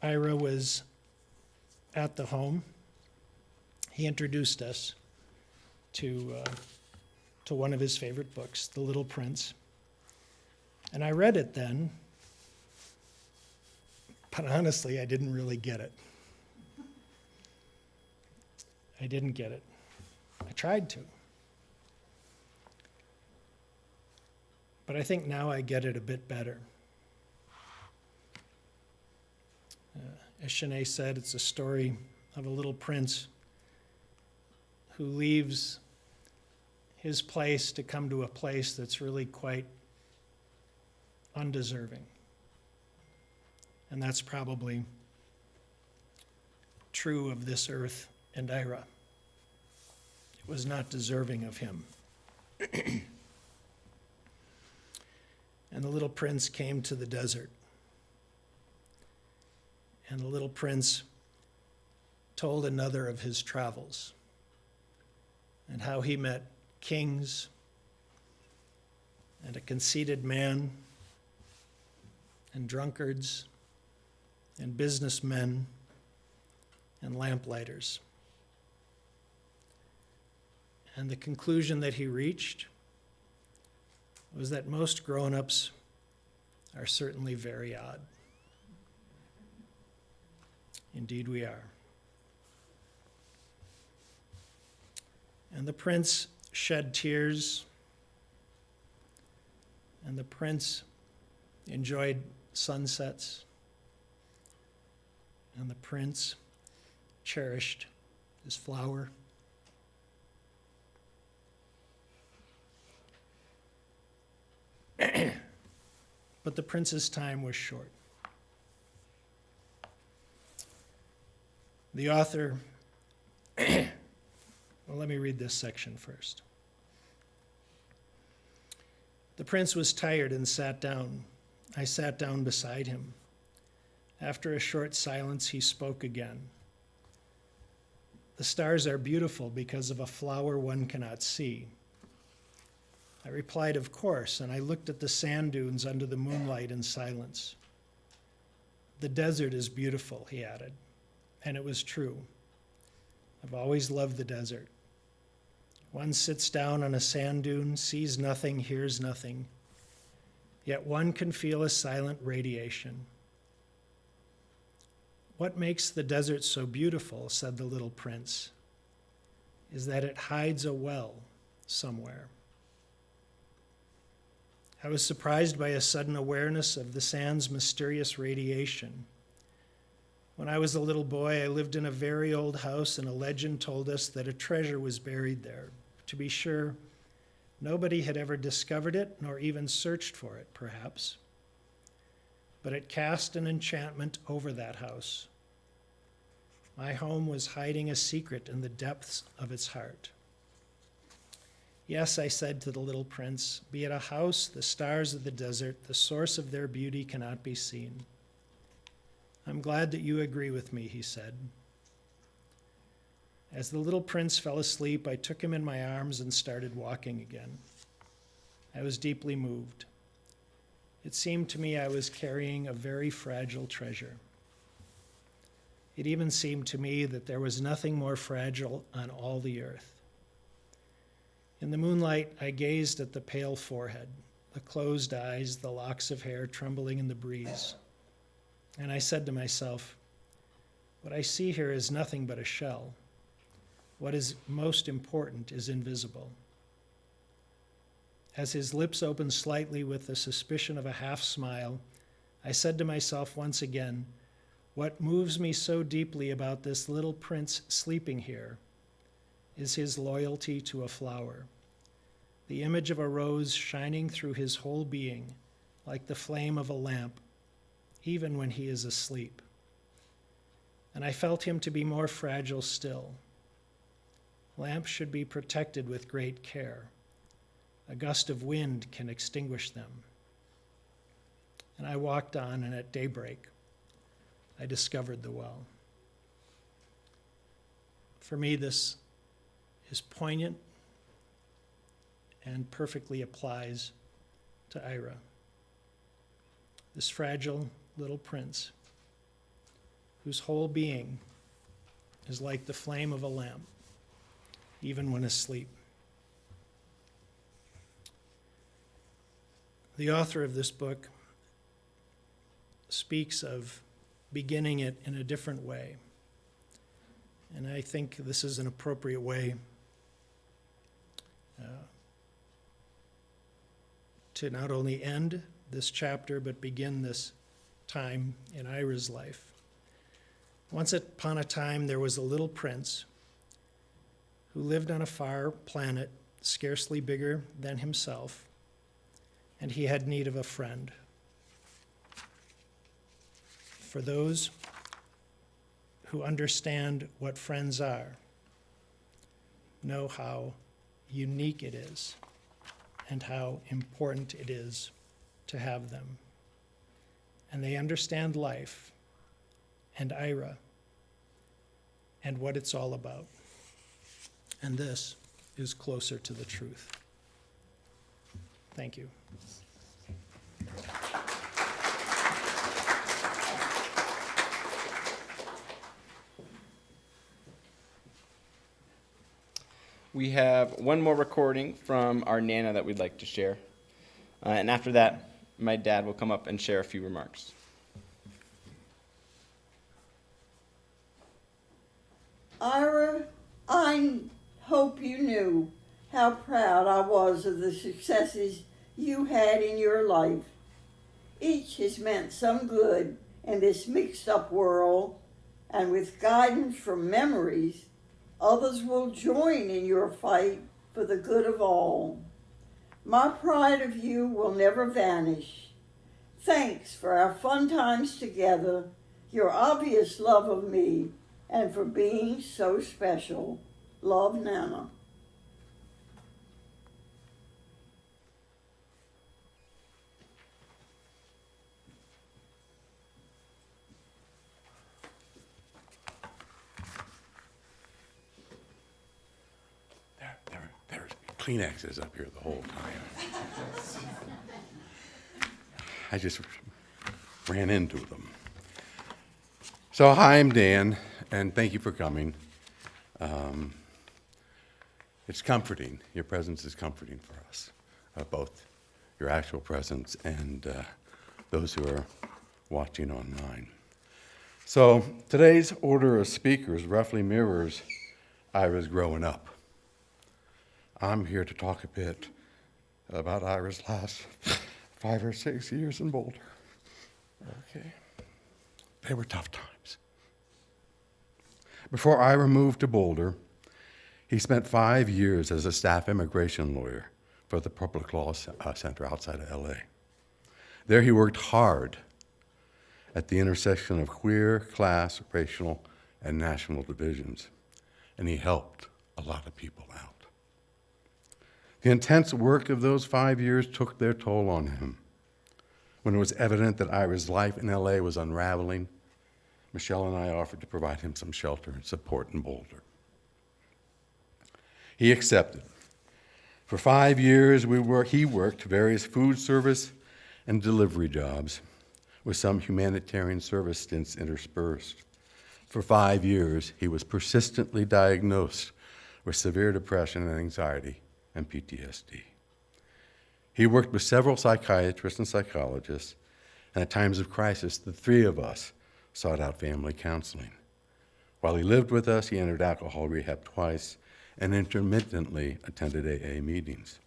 Ira was at the home, he introduced us to one of his favorite books, The Little Prince. And I read it then, but honestly, I didn't really get it. I didn't get it. I tried to. But I think now I get it a bit better. As Shanae said, it's a story of a little prince who leaves his place to come to a place that's really quite undeserving. And that's probably true of this earth and Ira. It was not deserving of him. And the little prince came to the desert. And the little prince told another of his travels and how he met kings and a conceited man and drunkards and businessmen and lamplighters. And the conclusion that he reached was that most grown-ups are certainly very odd. Indeed we are. And the prince shed tears, and the prince enjoyed sunsets, and the prince cherished his flower. But the prince's time was short. The author, well, let me read this section first. The prince was tired and sat down. I sat down beside him. After a short silence, he spoke again. The stars are beautiful because of a flower one cannot see. I replied, of course, and I looked at the sand dunes under the moonlight in silence. The desert is beautiful, he added, and it was true. I've always loved the desert. One sits down on a sand dune, sees nothing, hears nothing, yet one can feel a silent radiation. What makes the desert so beautiful, said the little prince, is that it hides a well somewhere. I was surprised by a sudden awareness of the sand's mysterious radiation. When I was a little boy, I lived in a very old house, and a legend told us that a treasure was buried there. To be sure, nobody had ever discovered it, nor even searched for it, perhaps. But it cast an enchantment over that house. My home was hiding a secret in the depths of its heart. Yes, I said to the little prince, be it a house, the stars of the desert, the source of their beauty cannot be seen. I'm glad that you agree with me, he said. As the little prince fell asleep, I took him in my arms and started walking again. I was deeply moved. It seemed to me I was carrying a very fragile treasure. It even seemed to me that there was nothing more fragile on all the earth. In the moonlight, I gazed at the pale forehead, the closed eyes, the locks of hair trembling in the breeze. And I said to myself, what I see here is nothing but a shell. What is most important is invisible. As his lips opened slightly with the suspicion of a half smile, I said to myself once again, what moves me so deeply about this little prince sleeping here is his loyalty to a flower, the image of a rose shining through his whole being like the flame of a lamp, even when he is asleep. And I felt him to be more fragile still. Lamps should be protected with great care. A gust of wind can extinguish them. And I walked on, and at daybreak, I discovered the well. For me, this is poignant and perfectly applies to Ira, this fragile little prince whose whole being is like the flame of a lamp, even when asleep. The author of this book speaks of beginning it in a different way. And I think this is an appropriate way to not only end this chapter, but begin this time in Ira's life. Once upon a time, there was a little prince who lived on a far planet, scarcely bigger than himself, and he had need of a friend. For those who understand what friends are, know how unique it is and how important it is to have them. And they understand life and Ira and what it's all about. And this is closer to the truth. Thank you. We have one more recording from our Nana that we'd like to share. And after that, my dad will come up and share a few remarks. Ira, I hope you knew how proud I was of the successes you had in your life. Each has meant some good in this mixed-up world, and with guidance from memories, others will join in your fight for the good of all. My pride of you will never vanish. Thanks for our fun times together, your obvious love of me, and for being so special. Love, Nana. There's Kleenexes up here the whole time. I just ran into them. So hi, I'm Dan, and thank you for coming. It's comforting. Your presence is comforting for us, both your actual presence, and those who are watching online. So today's order of speakers roughly mirrors Ira's growing up. I'm here to talk a bit about Ira's last 5 or 6 years in Boulder. Okay. They were tough times. Before Ira moved to Boulder, he spent 5 years as a staff immigration lawyer for the Public Law Center outside of LA. There he worked hard at the intersection of queer, class, racial, and national divisions, and he helped a lot of people out. The intense work of those 5 years took their toll on him. When it was evident that Ira's life in LA was unraveling, Michelle and I offered to provide him some shelter and support in Boulder. He accepted. For 5 years, he worked various food service and delivery jobs, with some humanitarian service stints interspersed. For 5 years, he was persistently diagnosed with severe depression and anxiety and PTSD. He worked with several psychiatrists and psychologists, and at times of crisis, the three of us sought out family counseling. While he lived with us, he entered alcohol rehab twice and intermittently attended AA meetings.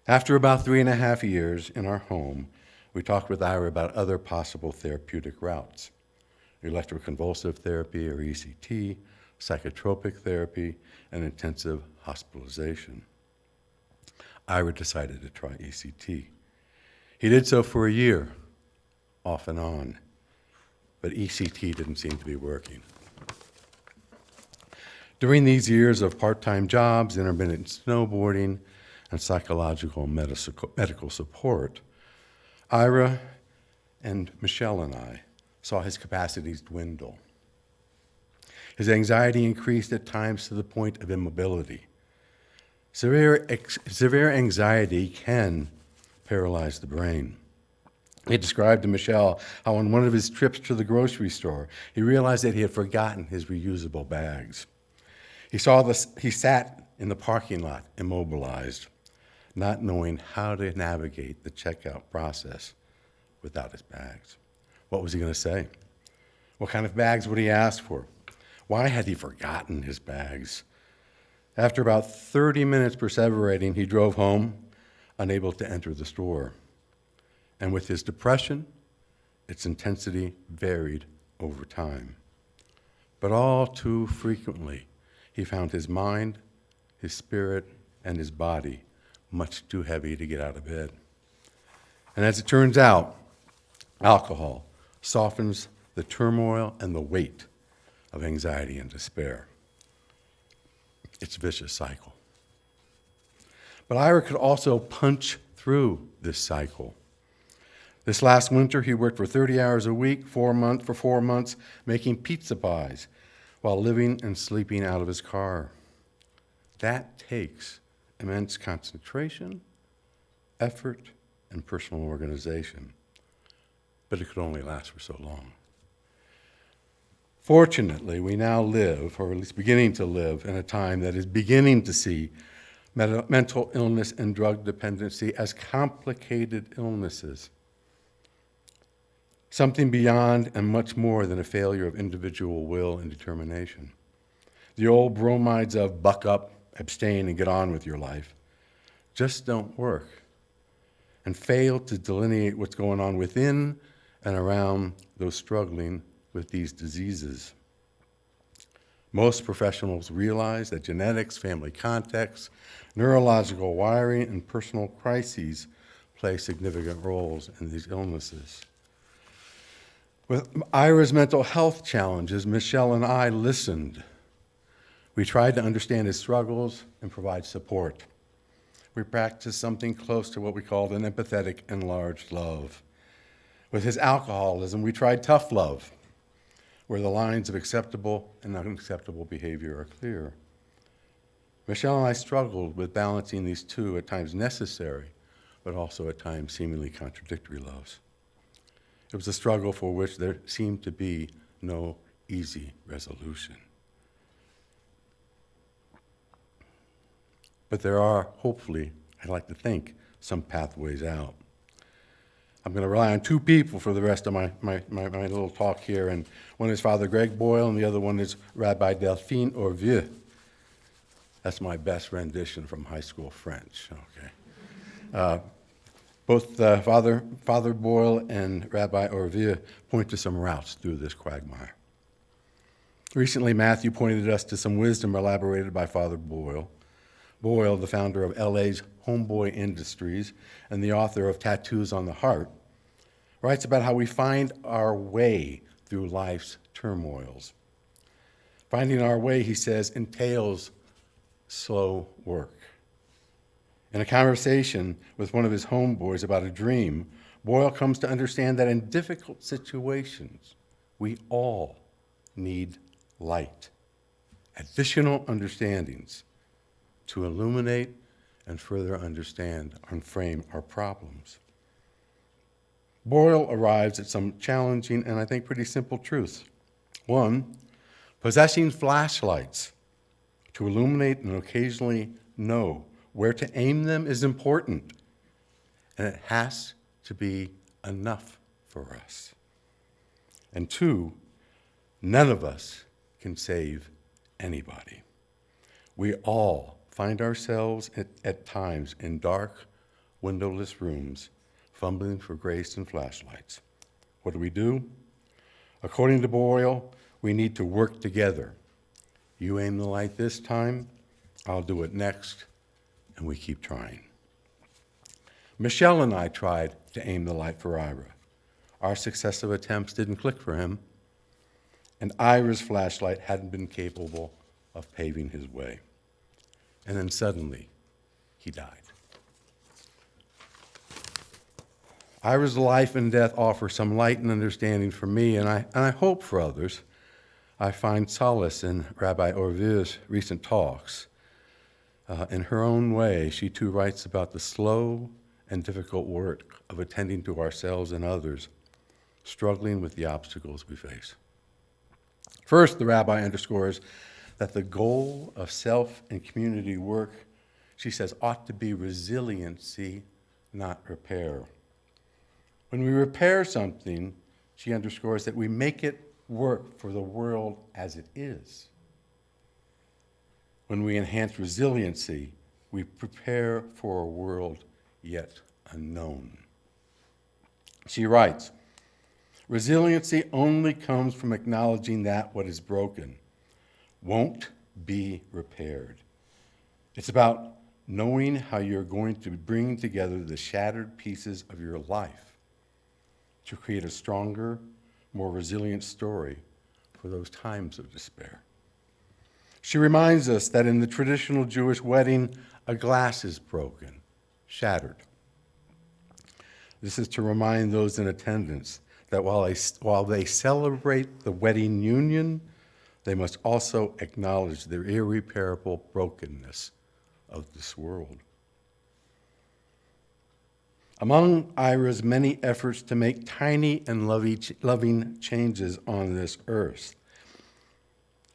After about 3.5 years in our home, we talked with Ira about other possible therapeutic routes: electroconvulsive therapy or ECT, psychotropic therapy, and intensive hospitalization. Ira decided to try ECT. He did so for a year, off and on, but ECT didn't seem to be working. During these years of part-time jobs, intermittent snowboarding, and psychological medical support, Ira and Michelle and I saw his capacities dwindle. His anxiety increased at times to the point of immobility. Severe anxiety can paralyze the brain. He described to Michelle how on one of his trips to the grocery store, he realized that he had forgotten his reusable bags. He sat in the parking lot, immobilized, not knowing how to navigate the checkout process without his bags. What was he going to say? What kind of bags would he ask for? Why had he forgotten his bags? After about 30 minutes perseverating, he drove home, unable to enter the store. And with his depression, its intensity varied over time. But all too frequently, he found his mind, his spirit, and his body much too heavy to get out of bed. And as it turns out, alcohol softens the turmoil and the weight of anxiety and despair. It's a vicious cycle. But Ira could also punch through this cycle. This last winter, he worked for 30 hours a week, for 4 months, making pizza pies while living and sleeping out of his car. That takes immense concentration, effort, and personal organization. But it could only last for so long. Fortunately, we now live, or at least beginning to live, in a time that is beginning to see mental illness and drug dependency as complicated illnesses. Something beyond and much more than a failure of individual will and determination. The old bromides of buck up, abstain, and get on with your life just don't work and fail to delineate what's going on within and around those struggling with these diseases. Most professionals realize that genetics, family context, neurological wiring, and personal crises play significant roles in these illnesses. With Ira's mental health challenges, Michelle and I listened. We tried to understand his struggles and provide support. We practiced something close to what we called an empathetic enlarged love. With his alcoholism, we tried tough love, where the lines of acceptable and unacceptable behavior are clear. Michelle and I struggled with balancing these two, at times necessary, but also at times seemingly contradictory loves. It was a struggle for which there seemed to be no easy resolution. But there are, hopefully, I'd like to think, some pathways out. I'm going to rely on two people for the rest of my little talk here, and one is Father Greg Boyle, and the other one is Rabbi Delphine Orvieux. That's my best rendition from high school French, okay. Both Father Boyle and Rabbi Orvieux point to some routes through this quagmire. Recently, Matthew pointed us to some wisdom elaborated by Father Boyle. Boyle, the founder of LA's Homeboy Industries and the author of Tattoos on the Heart, writes about how we find our way through life's turmoils. Finding our way, he says, entails slow work. In a conversation with one of his homeboys about a dream, Boyle comes to understand that in difficult situations, we all need light, additional understandings to illuminate and further understand and frame our problems. Boyle arrives at some challenging and I think pretty simple truths. One, possessing flashlights to illuminate and occasionally know where to aim them is important, and it has to be enough for us. And two, none of us can save anybody. We all find ourselves at times in dark, windowless rooms, fumbling for grace and flashlights. What do? According to Boyle, we need to work together. You aim the light this time, I'll do it next, and we keep trying. Michelle and I tried to aim the light for Ira. Our successive attempts didn't click for him, and Ira's flashlight hadn't been capable of paving his way. And then suddenly, he died. Ira's life and death offer some light and understanding for me, and I hope for others. I find solace in Rabbi Orvieux's recent talks. In her own way, she too writes about the slow and difficult work of attending to ourselves and others, struggling with the obstacles we face. First, the rabbi underscores that the goal of self and community work, she says, ought to be resiliency, not repair. When we repair something, she underscores that we make it work for the world as it is. When we enhance resiliency, we prepare for a world yet unknown. She writes, resiliency only comes from acknowledging that what is broken won't be repaired. It's about knowing how you're going to bring together the shattered pieces of your life to create a stronger, more resilient story for those times of despair. She reminds us that in the traditional Jewish wedding, a glass is broken, shattered. This is to remind those in attendance that while they celebrate the wedding union, they must also acknowledge the irreparable brokenness of this world. Among Ira's many efforts to make tiny and loving changes on this earth,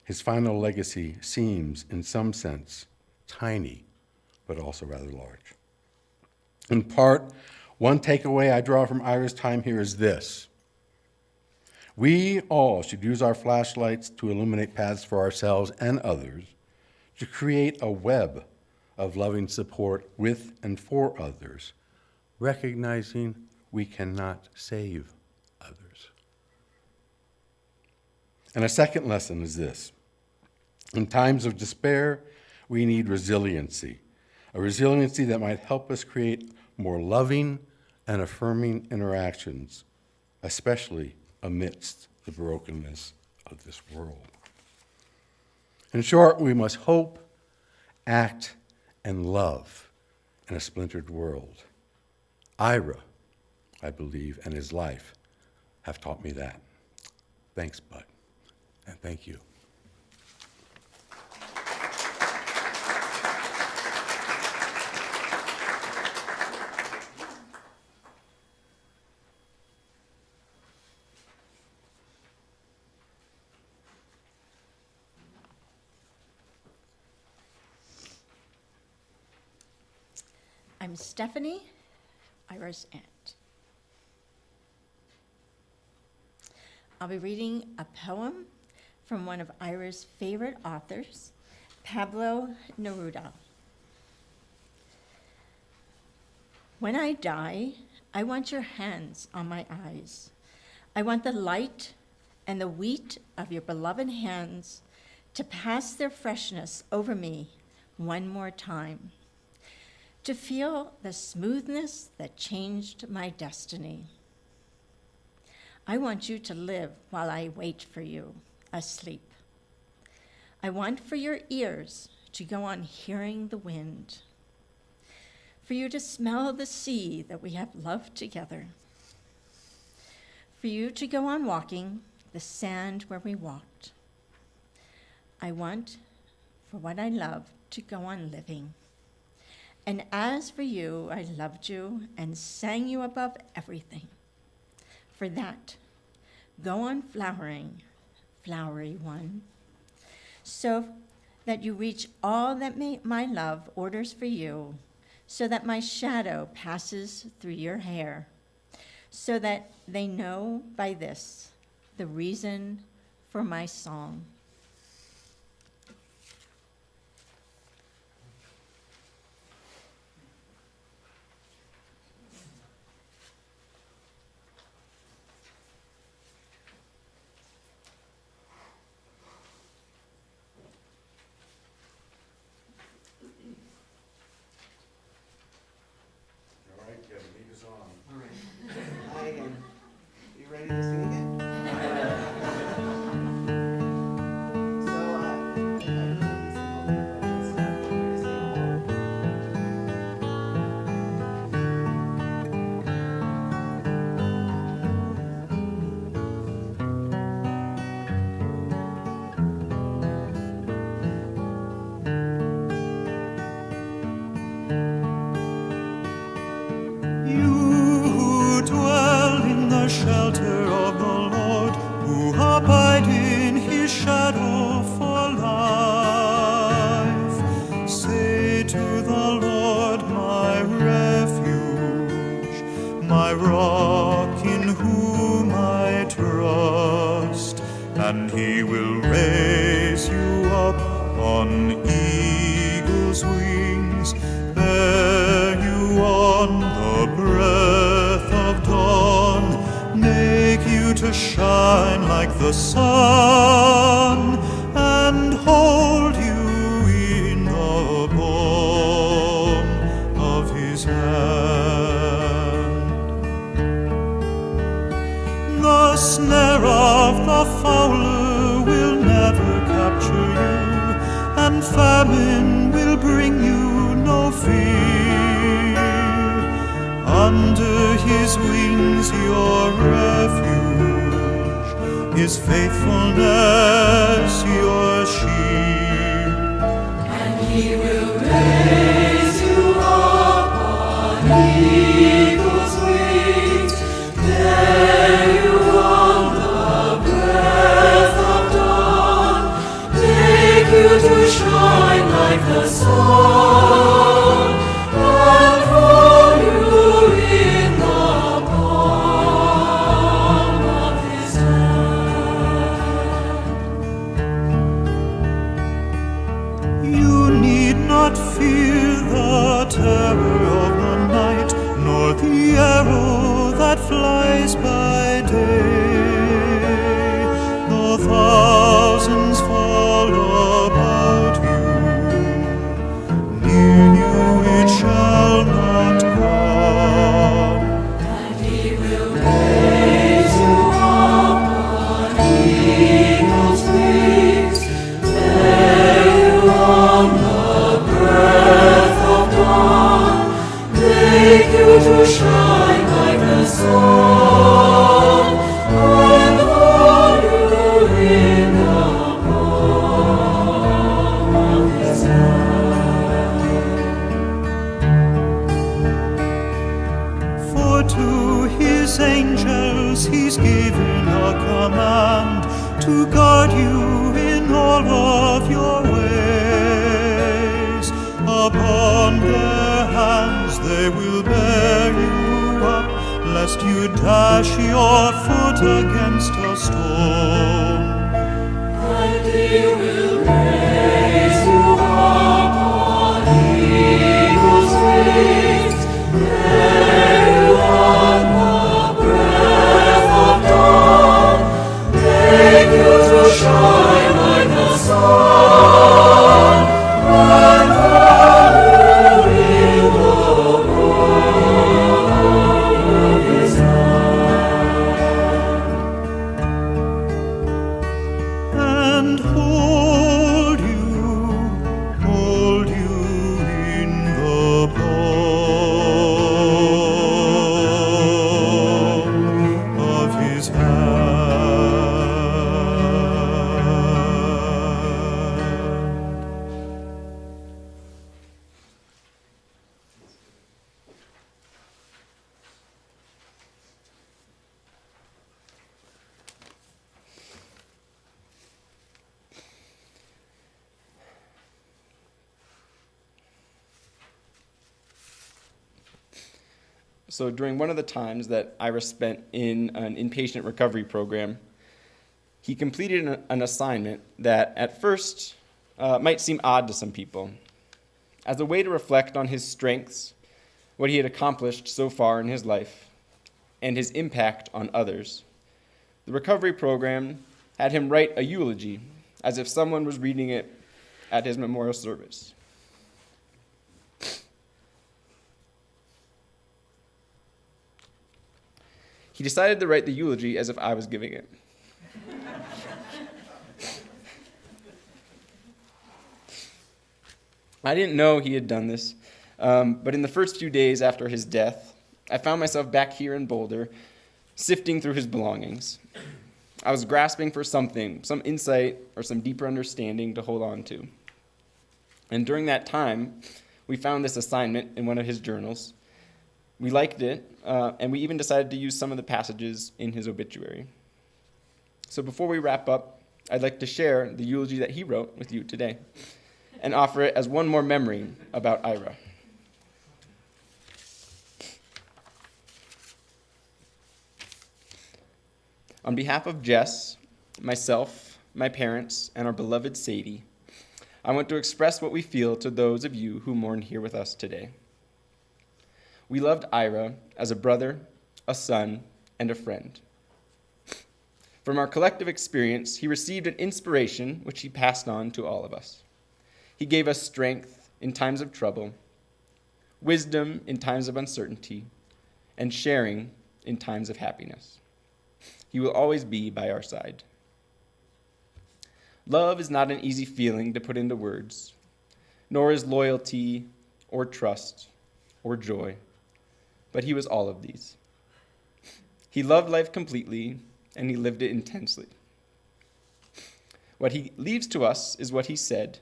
his final legacy seems, in some sense, tiny, but also rather large. In part, one takeaway I draw from Ira's time here is this: we all should use our flashlights to illuminate paths for ourselves and others, to create a web of loving support with and for others, recognizing we cannot save others. And a second lesson is this: in times of despair, we need resiliency, a resiliency that might help us create more loving and affirming interactions, especially amidst the brokenness of this world. In short, we must hope, act, and love in a splintered world. Ira, I believe, and his life have taught me that. Thanks, Bud, and thank you. I'm Stephanie, Ira's aunt. I'll be reading a poem from one of Ira's favorite authors, Pablo Neruda. When I die, I want your hands on my eyes. I want the light and the wheat of your beloved hands to pass their freshness over me one more time, to feel the smoothness that changed my destiny. I want you to live while I wait for you, asleep. I want for your ears to go on hearing the wind, for you to smell the sea that we have loved together, for you to go on walking the sand where we walked. I want for what I love to go on living. And as for you, I loved you and sang you above everything. For that, go on flowering, flowery one, so that you reach all that my love orders for you, so that my shadow passes through your hair, so that they know by this the reason for my song. All right, Kevin, lead us on. All right. I am. You ready to sing it? So, I really sing all the parts. We're gonna sing You who dwell in the shelter of the Lord, who abide in his shadow for life, say to the Lord, my refuge, my rock in whom I trust, and he will raise you up on eagle's wings, bear you on the breath of dawn, make you to shine like the sun, and hold you in the palm of his hand. The snare of the fowler will never capture you, and famine will bring you no fear. Under his wings your refuge, his faithfulness your shield. And he will raise you up on eagle's wings, bear you on the breath of dawn, make you to shine like the sun, and hold you in the palm of his hand. You need not fear the terror of the night, nor the arrow that flies by day. Though thousands fall about you, near you it shall not come. And he will raise you up on eagle's wings, bear you on the breath of dawn, make you to shine like the sun, and hold you in the palm of his hand. For to his angels he's given a command to guard you in all of your ways. Upon their hands they will bear you lest you dash your foot against a stone. And He will raise you up on eagle's wings, bear you on the breath of dawn, make you to shine like the sun, and valor in the work of His hand. And hold you in the palm of His hand. So during one of the times that Ira spent in an inpatient recovery program, he completed an assignment that at first might seem odd to some people. As a way to reflect on his strengths, what he had accomplished so far in his life, and his impact on others, the recovery program had him write a eulogy as if someone was reading it at his memorial service. He decided to write the eulogy as if I was giving it. I didn't know he had done this, but in the first few days after his death, I found myself back here in Boulder, sifting through his belongings. I was grasping for something, some insight or some deeper understanding to hold on to. And during that time, we found this assignment in one of his journals. We liked it, and we even decided to use some of the passages in his obituary. So before we wrap up, I'd like to share the eulogy that he wrote with you today and offer it as one more memory about Ira. On behalf of Jess, myself, my parents, and our beloved Sadie, I want to express what we feel to those of you who mourn here with us today. We loved Ira as a brother, a son, and a friend. From our collective experience, he received an inspiration which he passed on to all of us. He gave us strength in times of trouble, wisdom in times of uncertainty, and sharing in times of happiness. He will always be by our side. Love is not an easy feeling to put into words, nor is loyalty or trust or joy, but he was all of these. He loved life completely, and he lived it intensely. What he leaves to us is what he said,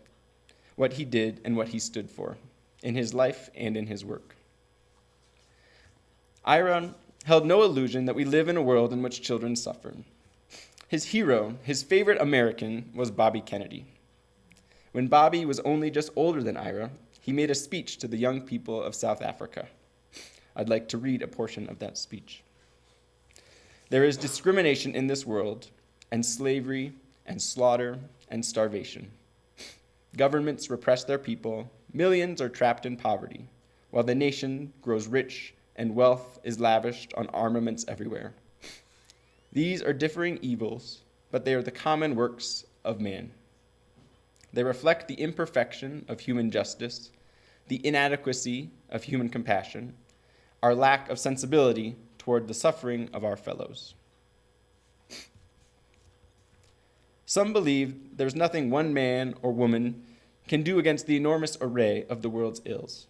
what he did, and what he stood for, in his life and in his work. Ira held no illusion that we live in a world in which children suffer. His hero, his favorite American, was Bobby Kennedy. When Bobby was only just older than Ira, he made a speech to the young people of South Africa. I'd like to read a portion of that speech. There is discrimination in this world, and slavery, and slaughter, and starvation. Governments repress their people, millions are trapped in poverty, while the nation grows rich and wealth is lavished on armaments everywhere. These are differing evils, but they are the common works of man. They reflect the imperfection of human justice, the inadequacy of human compassion, our lack of sensibility toward the suffering of our fellows. Some believe there's nothing one man or woman can do against the enormous array of the world's ills.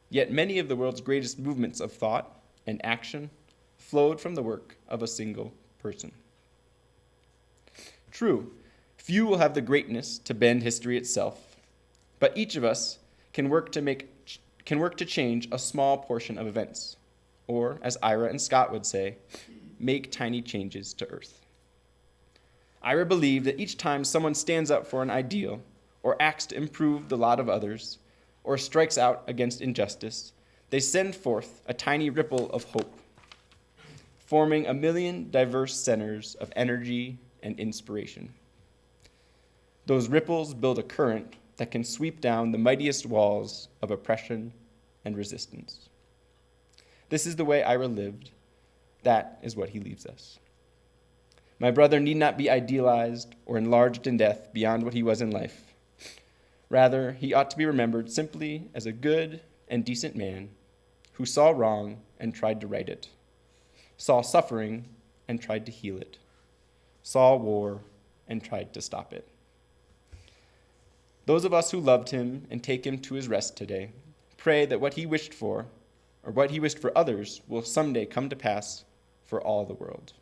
Yet many of the world's greatest movements of thought and action flowed from the work of a single person. True, few will have the greatness to bend history itself, but each of us can work to change a small portion of events, or, as Ira and Scott would say, make tiny changes to Earth. Ira believed that each time someone stands up for an ideal, or acts to improve the lot of others, or strikes out against injustice, they send forth a tiny ripple of hope. forming a million diverse centers of energy and inspiration. Those ripples build a current that can sweep down the mightiest walls of oppression and resistance. This is the way Ira lived. That is what he leaves us. My brother need not be idealized or enlarged in death beyond what he was in life. Rather, he ought to be remembered simply as a good and decent man who saw wrong and tried to right it, saw suffering and tried to heal it, saw war and tried to stop it. Those of us who loved him and take him to his rest today pray that what he wished for, or what he wished for others, will someday come to pass for all the world.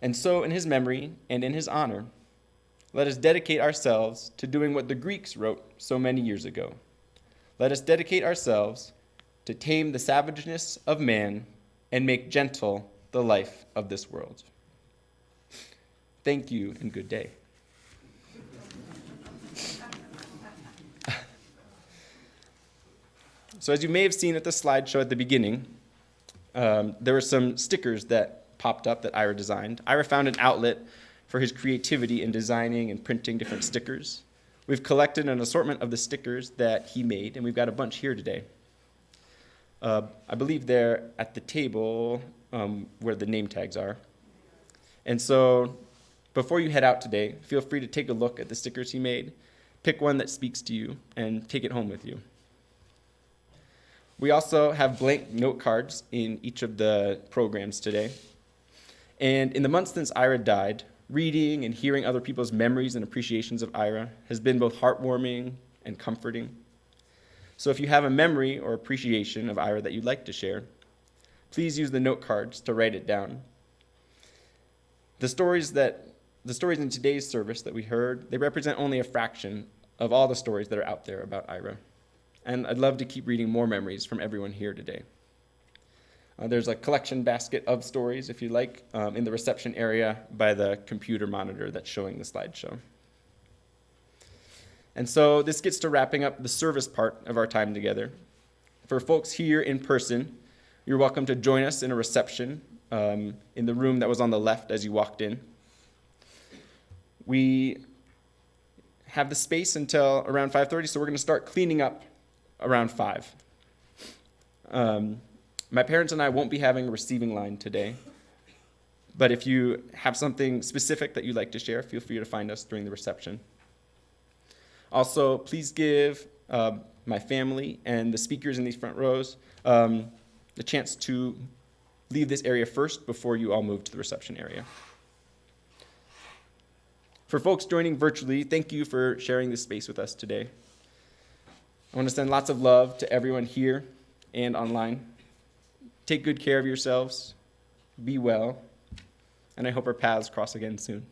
And so, in his memory and in his honor, let us dedicate ourselves to doing what the Greeks wrote so many years ago. Let us dedicate ourselves to tame the savageness of man and make gentle the life of this world. Thank you and good day. So as you may have seen at the slideshow at the beginning, there were some stickers that popped up that Ira designed. Ira found an outlet for his creativity in designing and printing different stickers. We've collected an assortment of the stickers that he made, and we've got a bunch here today. I believe they're at the table where the name tags are. And so before you head out today, feel free to take a look at the stickers he made, pick one that speaks to you, and take it home with you. We also have blank note cards in each of the programs today. And in the months since Ira died, reading and hearing other people's memories and appreciations of Ira has been both heartwarming and comforting. So if you have a memory or appreciation of Ira that you'd like to share, please use the note cards to write it down. The stories in today's service that we heard, they represent only a fraction of all the stories that are out there about Ira. And I'd love to keep reading more memories from everyone here today. There's a collection basket of stories, if you like, in the reception area by the computer monitor that's showing the slideshow. And so this gets to wrapping up the service part of our time together. For folks here in person, you're welcome to join us in a reception in the room that was on the left as you walked in. We have the space until around 5:30, so we're going to start cleaning up around 5. My parents and I won't be having a receiving line today, but if you have something specific that you'd like to share, feel free to find us during the reception. Also, please give my family and the speakers in these front rows the chance to leave this area first before you all move to the reception area. For folks joining virtually, thank you for sharing this space with us today. I want to send lots of love to everyone here and online. Take good care of yourselves, be well, and I hope our paths cross again soon.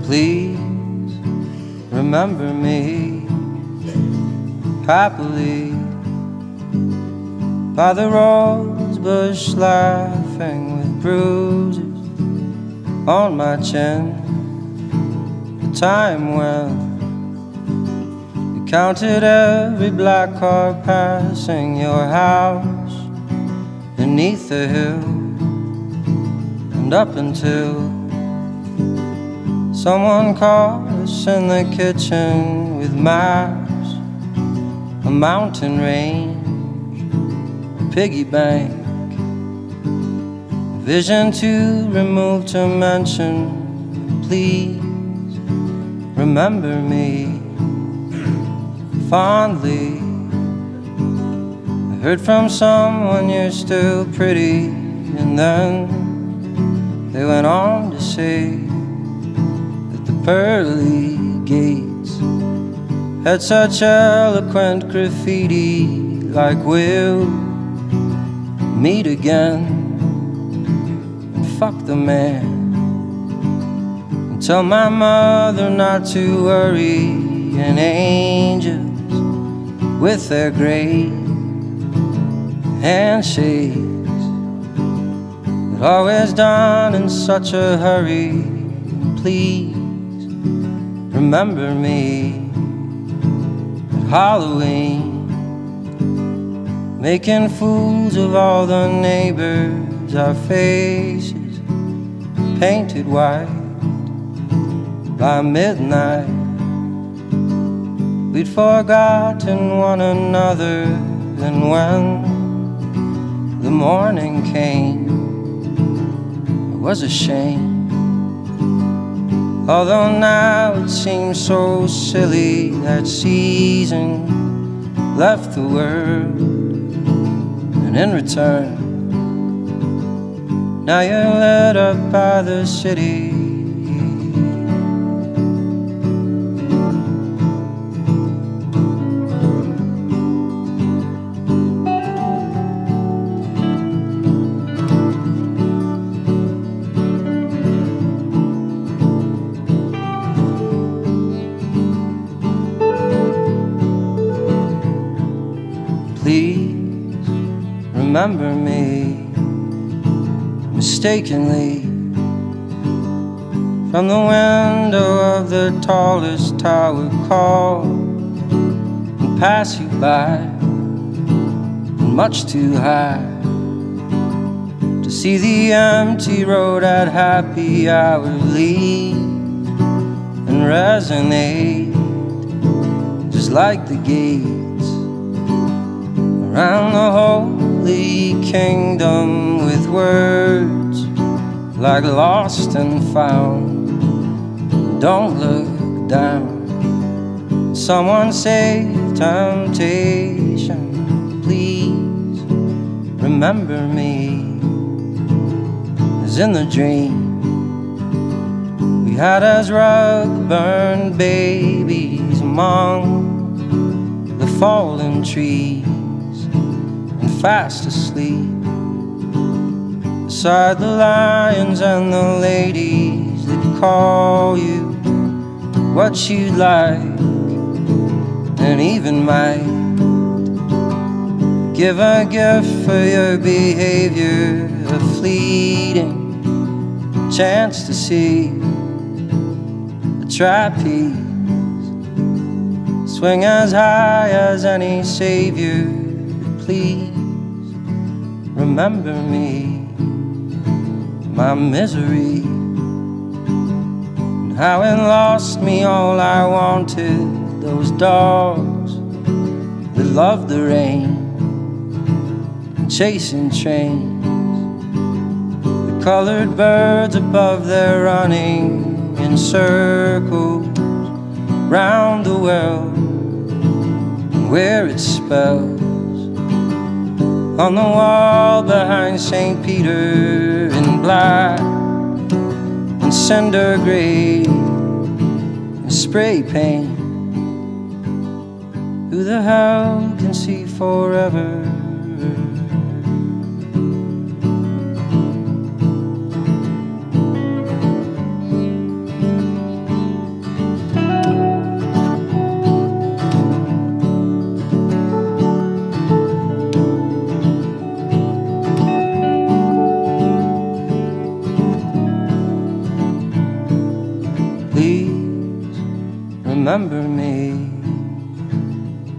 Please remember me happily by the rose bush, laughing with bruises on my chin. The time when you counted every black car passing your house beneath the hill, and up until someone caught us in the kitchen with maps, a mountain range, a piggy bank, a vision too removed to mention. Please remember me fondly. I heard from someone you're still pretty, and then they went on to say that the pearly gates had such eloquent graffiti like we'll meet again and fuck the man, and tell my mother not to worry, and angels with their great handshakes that always done in such a hurry. Please remember me at Halloween, making fools of all the neighbors, our faces painted white. By midnight we'd forgotten one another, and when the morning came, it was a shame. Although now it seems so silly that season left the world, and in return, now you're lit up by the city. Please remember me mistakenly from the window of the tallest tower, call and pass you by, much too high to see the empty road at happy hour leave and resonate just like the gates around the holy kingdom, with words like lost and found. Don't look down, someone save temptation. Please remember me as in the dream we had as rug-burned babies among the fallen trees, fast asleep beside the lions and the ladies that call you what you'd like, and even might give a gift for your behavior, a fleeting chance to see a trapeze swing as high as any savior. Please remember me, my misery, and how it lost me all I wanted. Those dogs that love the rain and chasing trains, the colored birds above there running in circles round the world, where it spells on the wall behind St. Peter in black and cinder gray and spray paint. Who the hell can see forever? Remember me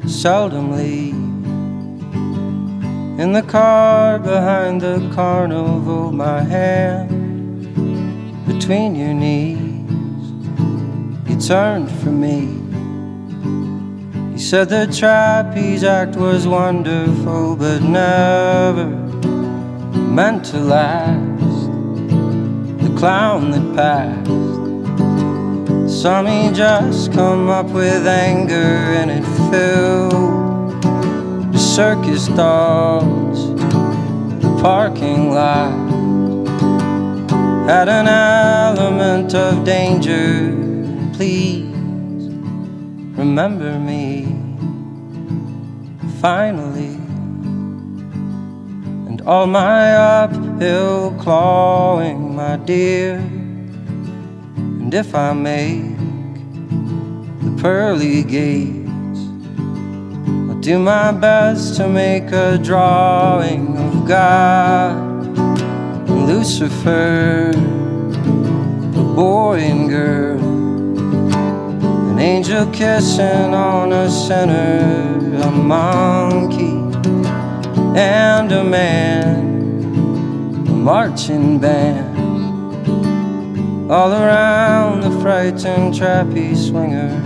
seldomly in the car behind the carnival, my hand between your knees. You turned from me, you said the trapeze act was wonderful but never meant to last. The clown that passed saw me just come up with anger, and it filled the circus dogs, the parking lot had an element of danger. Please remember me finally. And all my uphill clawing, my dear. And if I make the pearly gates, I'll do my best to make a drawing of God and Lucifer, a boy and girl, an angel kissing on a sinner, a monkey and a man, a marching band, all around the frightened trapeze swinger.